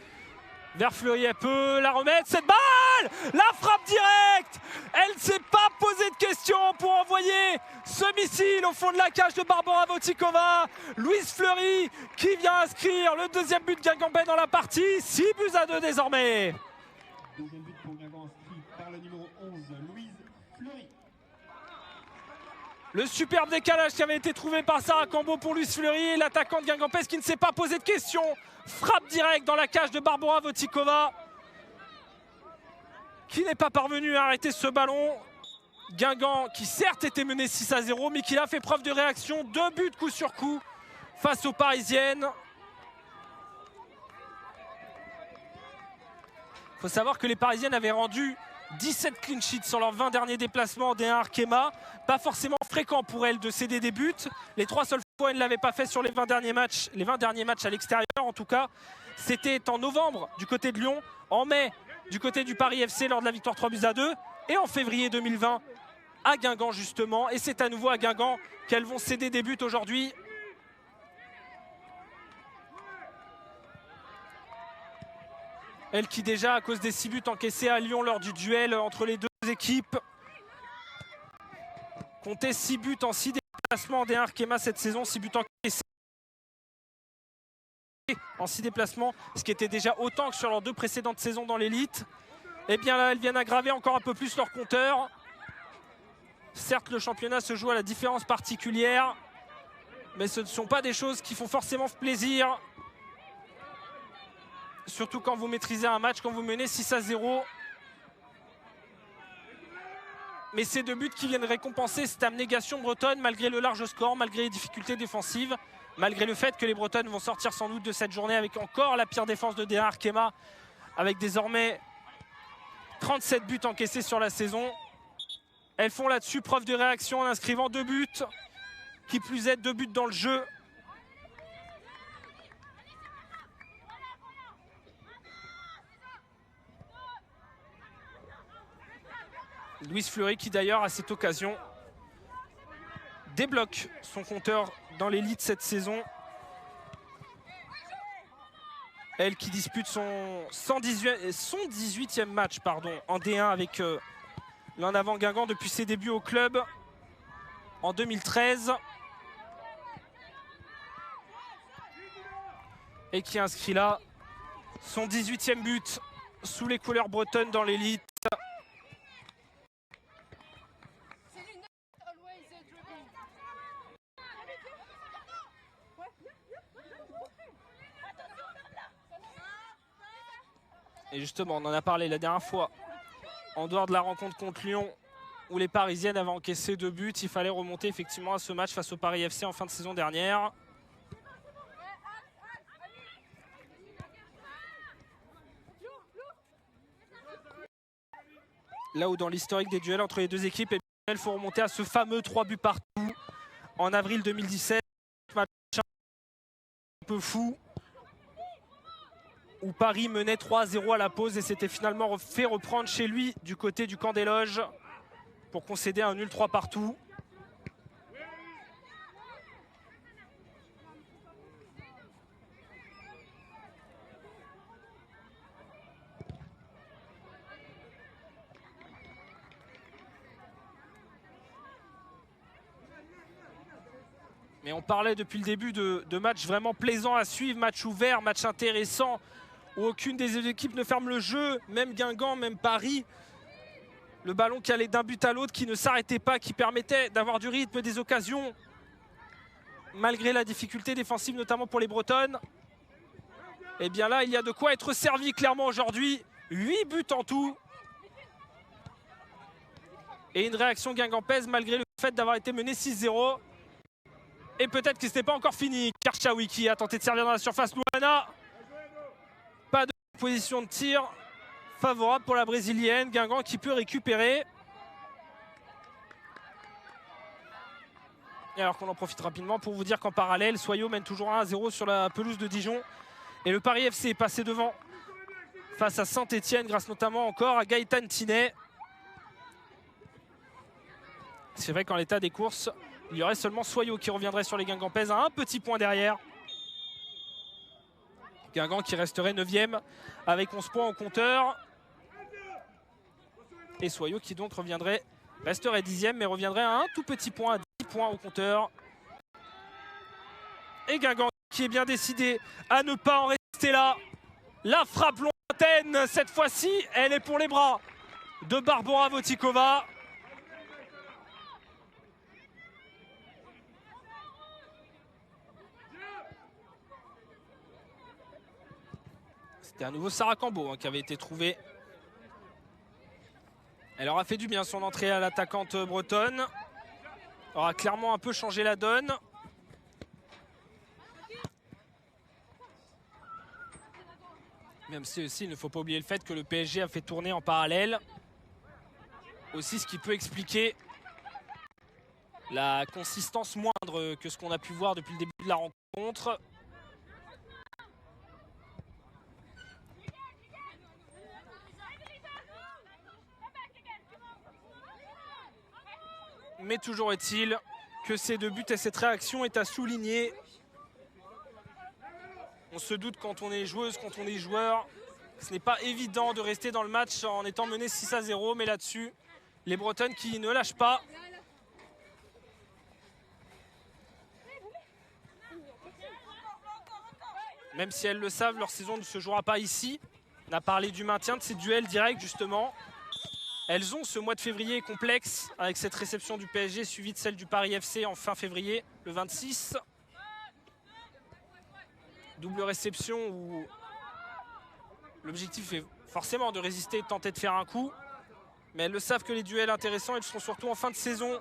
vers Fleury. Elle peut la remettre, cette balle! La frappe directe! Elle ne s'est pas posé de questions pour envoyer ce missile au fond de la cage de Barbara Votikova. Louise Fleury qui vient inscrire le deuxième but guingampais dans la partie. 6-2 désormais. Deuxième but pour Guingamp inscrit par le numéro 11, Louise Fleury. Le superbe décalage qui avait été trouvé par Sarah Cambo pour Louise Fleury. L'attaquante guingampaise qui ne s'est pas posé de questions. Frappe directe dans la cage de Barbara Votikova, qui n'est pas parvenue à arrêter ce ballon. Guingamp qui certes était mené 6-0, mais qui a fait preuve de réaction. 2 buts coup sur coup face aux Parisiennes. Il faut savoir que les Parisiennes avaient rendu 17 clean sheets sur leurs 20 derniers déplacements en D1 Arkema. Pas forcément fréquent pour elles de céder des buts. Les 3 seules fois, elles ne l'avaient pas fait sur les 20 derniers matchs. Les 20 derniers matchs à l'extérieur, en tout cas. C'était en novembre du côté de Lyon, en mai du côté du Paris FC lors de la victoire 3-2 et en février 2020 à Guingamp justement. Et c'est à nouveau à Guingamp qu'elles vont céder des buts aujourd'hui. Elle qui déjà, à cause des 6 buts encaissés à Lyon lors du duel entre les deux équipes, comptait 6 buts en 6 déplacements en D1 Arkema cette saison, 6 buts encaissés en 6 déplacements, ce qui était déjà autant que sur leurs 2 précédentes saisons dans l'élite. Et bien là, elles viennent aggraver encore un peu plus leur compteur. Certes, le championnat se joue à la différence particulière, mais ce ne sont pas des choses qui font forcément plaisir. Surtout quand vous maîtrisez un match, quand vous menez 6-0. Mais ces 2 buts qui viennent récompenser cette abnégation bretonne malgré le large score, malgré les difficultés défensives, malgré le fait que les Bretonnes vont sortir sans doute de cette journée avec encore la pire défense de D1 Arkema, avec désormais 37 buts encaissés sur la saison. Elles font là-dessus preuve de réaction en inscrivant 2 buts, qui plus est 2 buts dans le jeu. Louise Fleury qui d'ailleurs à cette occasion débloque son compteur dans l'élite cette saison. Elle qui dispute son 18e match en D1 avec l'en avant Guingamp depuis ses débuts au club en 2013. Et qui inscrit là son 18e but sous les couleurs bretonnes dans l'élite. Et justement, on en a parlé la dernière fois, en dehors de la rencontre contre Lyon, où les Parisiennes avaient encaissé 2 buts, il fallait remonter effectivement à ce match face au Paris FC en fin de saison dernière. Là où dans l'historique des duels entre les deux équipes, il faut remonter à ce fameux 3 buts partout en avril 2017. Match un peu fou où Paris menait 3-0 à la pause et s'était finalement fait reprendre chez lui du côté du camp des loges pour concéder un nul 3 partout. Mais on parlait depuis le début de matchs vraiment plaisants à suivre, match ouvert, match intéressant, où aucune des deux équipes ne ferme le jeu, même Guingamp, même Paris. Le ballon qui allait d'un but à l'autre, qui ne s'arrêtait pas, qui permettait d'avoir du rythme, des occasions, malgré la difficulté défensive, notamment pour les Bretonnes. Et bien là, il y a de quoi être servi clairement aujourd'hui. 8 buts en tout. Et une réaction guingampaise malgré le fait d'avoir été mené 6-0. Et peut-être que ce n'était pas encore fini. Karchaoui qui a tenté de servir dans la surface. Louana. Pas de position de tir favorable pour la brésilienne. Guingamp qui peut récupérer. Et alors qu'on en profite rapidement pour vous dire qu'en parallèle, Soyaux mène toujours 1-0 sur la pelouse de Dijon. Et le Paris FC est passé devant face à Saint-Etienne grâce notamment encore à Gaëtan Tinet. C'est vrai qu'en l'état des courses, il y aurait seulement Soyaux qui reviendrait sur les Guingampaises à un petit point derrière. Guingamp qui resterait 9e avec 11 points au compteur. Et Soyaux qui donc resterait 10e mais reviendrait à un tout petit point, à 10 points au compteur. Et Guingamp qui est bien décidé à ne pas en rester là. La frappe lointaine, cette fois-ci, elle est pour les bras de Barbora Votikova. C'était à nouveau Sarah Cambo qui avait été trouvée. Elle aura fait du bien son entrée à l'attaquante bretonne. Aura clairement un peu changé la donne. Même si aussi il ne faut pas oublier le fait que le PSG a fait tourner en parallèle. Aussi ce qui peut expliquer la consistance moindre que ce qu'on a pu voir depuis le début de la rencontre. Mais toujours est-il que ces 2 buts et cette réaction est à souligner. On se doute quand on est joueuse, quand on est joueur. Ce n'est pas évident de rester dans le match en étant mené 6-0. Mais là-dessus, les Bretonnes qui ne lâchent pas. Même si elles le savent, leur saison ne se jouera pas ici. On a parlé du maintien, de ces duels directs justement. Elles ont ce mois de février complexe avec cette réception du PSG suivie de celle du Paris FC en fin février, le 26. Double réception où l'objectif est forcément de résister et de tenter de faire un coup. Mais elles le savent que les duels intéressants, ils seront surtout en fin de saison.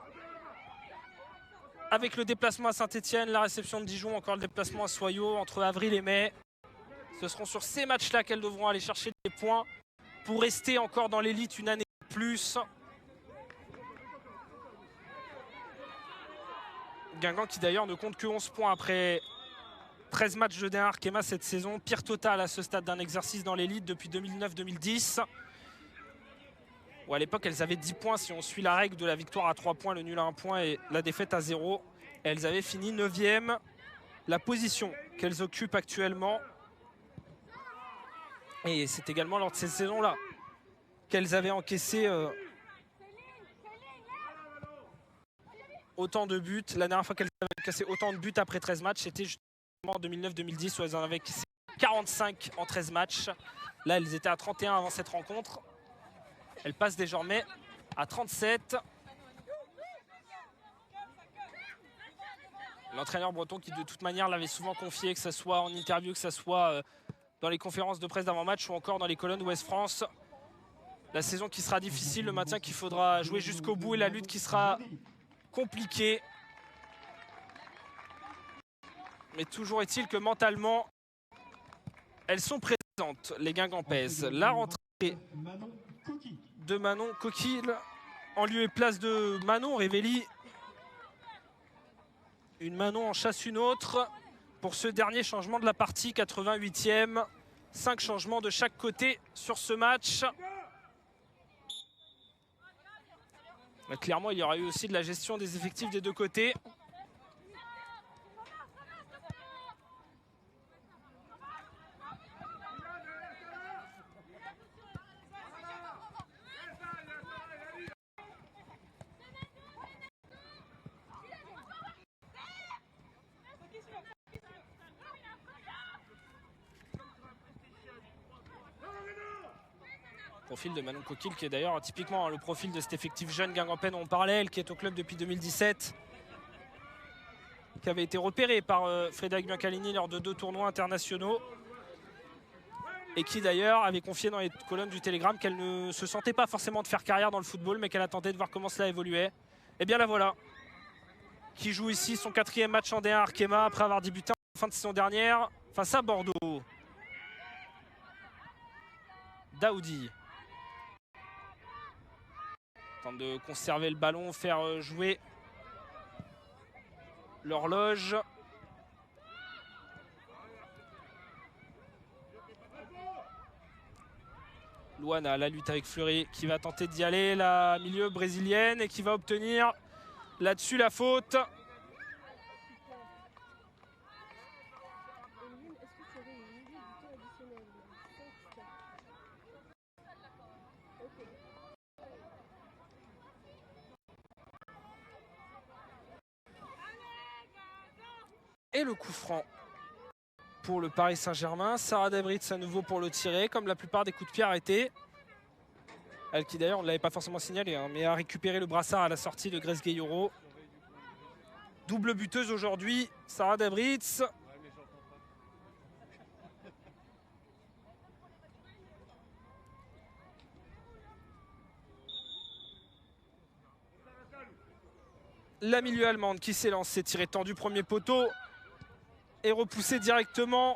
Avec le déplacement à Saint-Etienne, la réception de Dijon, encore le déplacement à Soyaux entre avril et mai. Ce seront sur ces matchs-là qu'elles devront aller chercher des points pour rester encore dans l'élite une année plus. Guingamp qui d'ailleurs ne compte que 11 points après 13 matchs de Arkema cette saison. Pire total à ce stade d'un exercice dans l'élite depuis 2009-2010. Où à l'époque elles avaient 10 points si on suit la règle de la victoire à 3 points, le nul à 1 point et la défaite à 0. Elles avaient fini 9e. La position qu'elles occupent actuellement. Et c'est également lors de cette saison-là qu'elles avaient encaissé autant de buts. La dernière fois qu'elles avaient encaissé autant de buts après 13 matchs, c'était justement en 2009-2010 où elles en avaient encaissé 45 en 13 matchs. Là, elles étaient à 31 avant cette rencontre. Elles passent désormais à 37. L'entraîneur breton qui de toute manière l'avait souvent confié, que ce soit en interview, que ce soit dans les conférences de presse d'avant-match ou encore dans les colonnes Ouest France. La saison qui sera difficile, le maintien qu'il faudra jouer jusqu'au bout et la lutte qui sera compliquée. Mais toujours est-il que mentalement, elles sont présentes, les Guingampaises. La rentrée de Manon Coquille en lieu et place de Manon Révelli. Une Manon en chasse une autre pour ce dernier changement de la partie, 88e. 5 changements de chaque côté sur ce match. Mais clairement, il y aura eu aussi de la gestion des effectifs des deux côtés. Profil de Manon Coquille qui est d'ailleurs typiquement le profil de cet effectif jeune Guingampen dont on parlait, elle qui est au club depuis 2017, qui avait été repérée par Frédéric Biancalini lors de 2 tournois internationaux et qui d'ailleurs avait confié dans les colonnes du Télégramme qu'elle ne se sentait pas forcément de faire carrière dans le football mais qu'elle attendait de voir comment cela évoluait. Et bien la voilà, qui joue ici son 4e match en D1 à Arkema après avoir débuté en fin de saison dernière face à Bordeaux. Daoudi tente de conserver le ballon, faire jouer l'horloge. Luana à la lutte avec Fleury qui va tenter d'y aller, la milieu brésilienne, et qui va obtenir là-dessus la faute. Et le coup franc pour le Paris Saint-Germain. Sarah Dabritz à nouveau pour le tirer, comme la plupart des coups de pied arrêtés. Elle qui d'ailleurs, on ne l'avait pas forcément signalé, hein, mais a récupéré le brassard à la sortie de Grace Gayoro. Double buteuse aujourd'hui, Sarah Dabritz. La milieu allemande qui s'élance, s'est tiré tendu premier poteau. Et repoussé directement,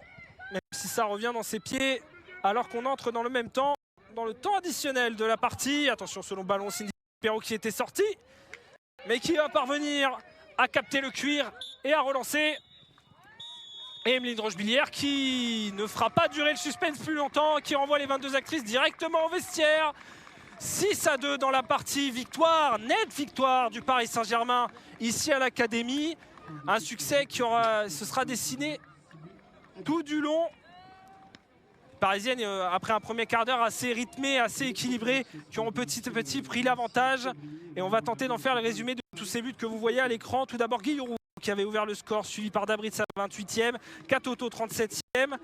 même si ça revient dans ses pieds, alors qu'on entre dans le même temps, dans le temps additionnel de la partie. Attention, selon ballon, Cindy Perrault qui était sorti, mais qui va parvenir à capter le cuir et à relancer. Et Emeline Rochebillière qui ne fera pas durer le suspense plus longtemps, qui renvoie les 22 actrices directement au vestiaire. 6-2 dans la partie, victoire, nette victoire du Paris Saint-Germain ici à l'Académie. Un succès qui se sera dessiné tout du long. Parisiennes, après un premier quart d'heure assez rythmé, assez équilibré, qui ont petit à petit pris l'avantage. Et on va tenter d'en faire le résumé de tous ces buts que vous voyez à l'écran. Tout d'abord Guillerou qui avait ouvert le score, suivi par Dabritz à 28e, Katoto 37e.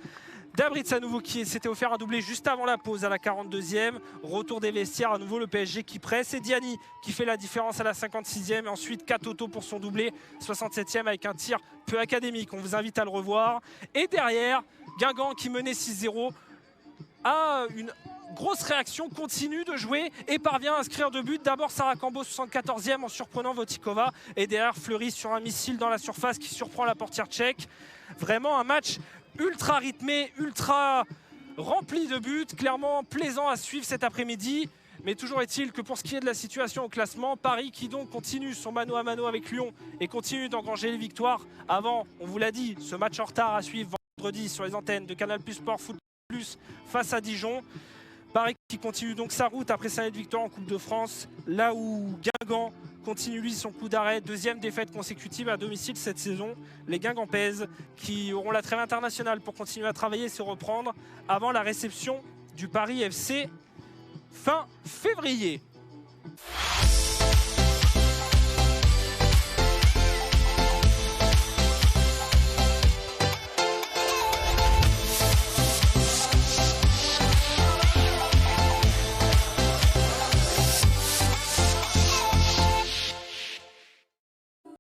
Dabritz à nouveau qui s'était offert un doublé juste avant la pause à la 42e. Retour des vestiaires, à nouveau le PSG qui presse. Et Diani qui fait la différence à la 56e. Et ensuite Katoto pour son doublé, 67e avec un tir peu académique. On vous invite à le revoir. Et derrière, Guingamp qui menait 6-0 a une grosse réaction, continue de jouer et parvient à inscrire 2 buts. D'abord Sarah Cambo, 74e en surprenant Votikova. Et derrière Fleury sur un missile dans la surface qui surprend la portière tchèque. Vraiment un match ultra rythmé, ultra rempli de buts, clairement plaisant à suivre cet après-midi. Mais toujours est-il que pour ce qui est de la situation au classement, Paris qui donc continue son mano à mano avec Lyon et continue d'engranger les victoires avant, on vous l'a dit, ce match en retard à suivre vendredi sur les antennes de Canal+ Sport Foot Plus face à Dijon. Paris qui continue donc sa route après sa nette victoire en Coupe de France, là où Guingamp continue lui son coup d'arrêt, 2e défaite consécutive à domicile cette saison. Les Guingampaises qui auront la trêve internationale pour continuer à travailler et se reprendre avant la réception du Paris FC fin février.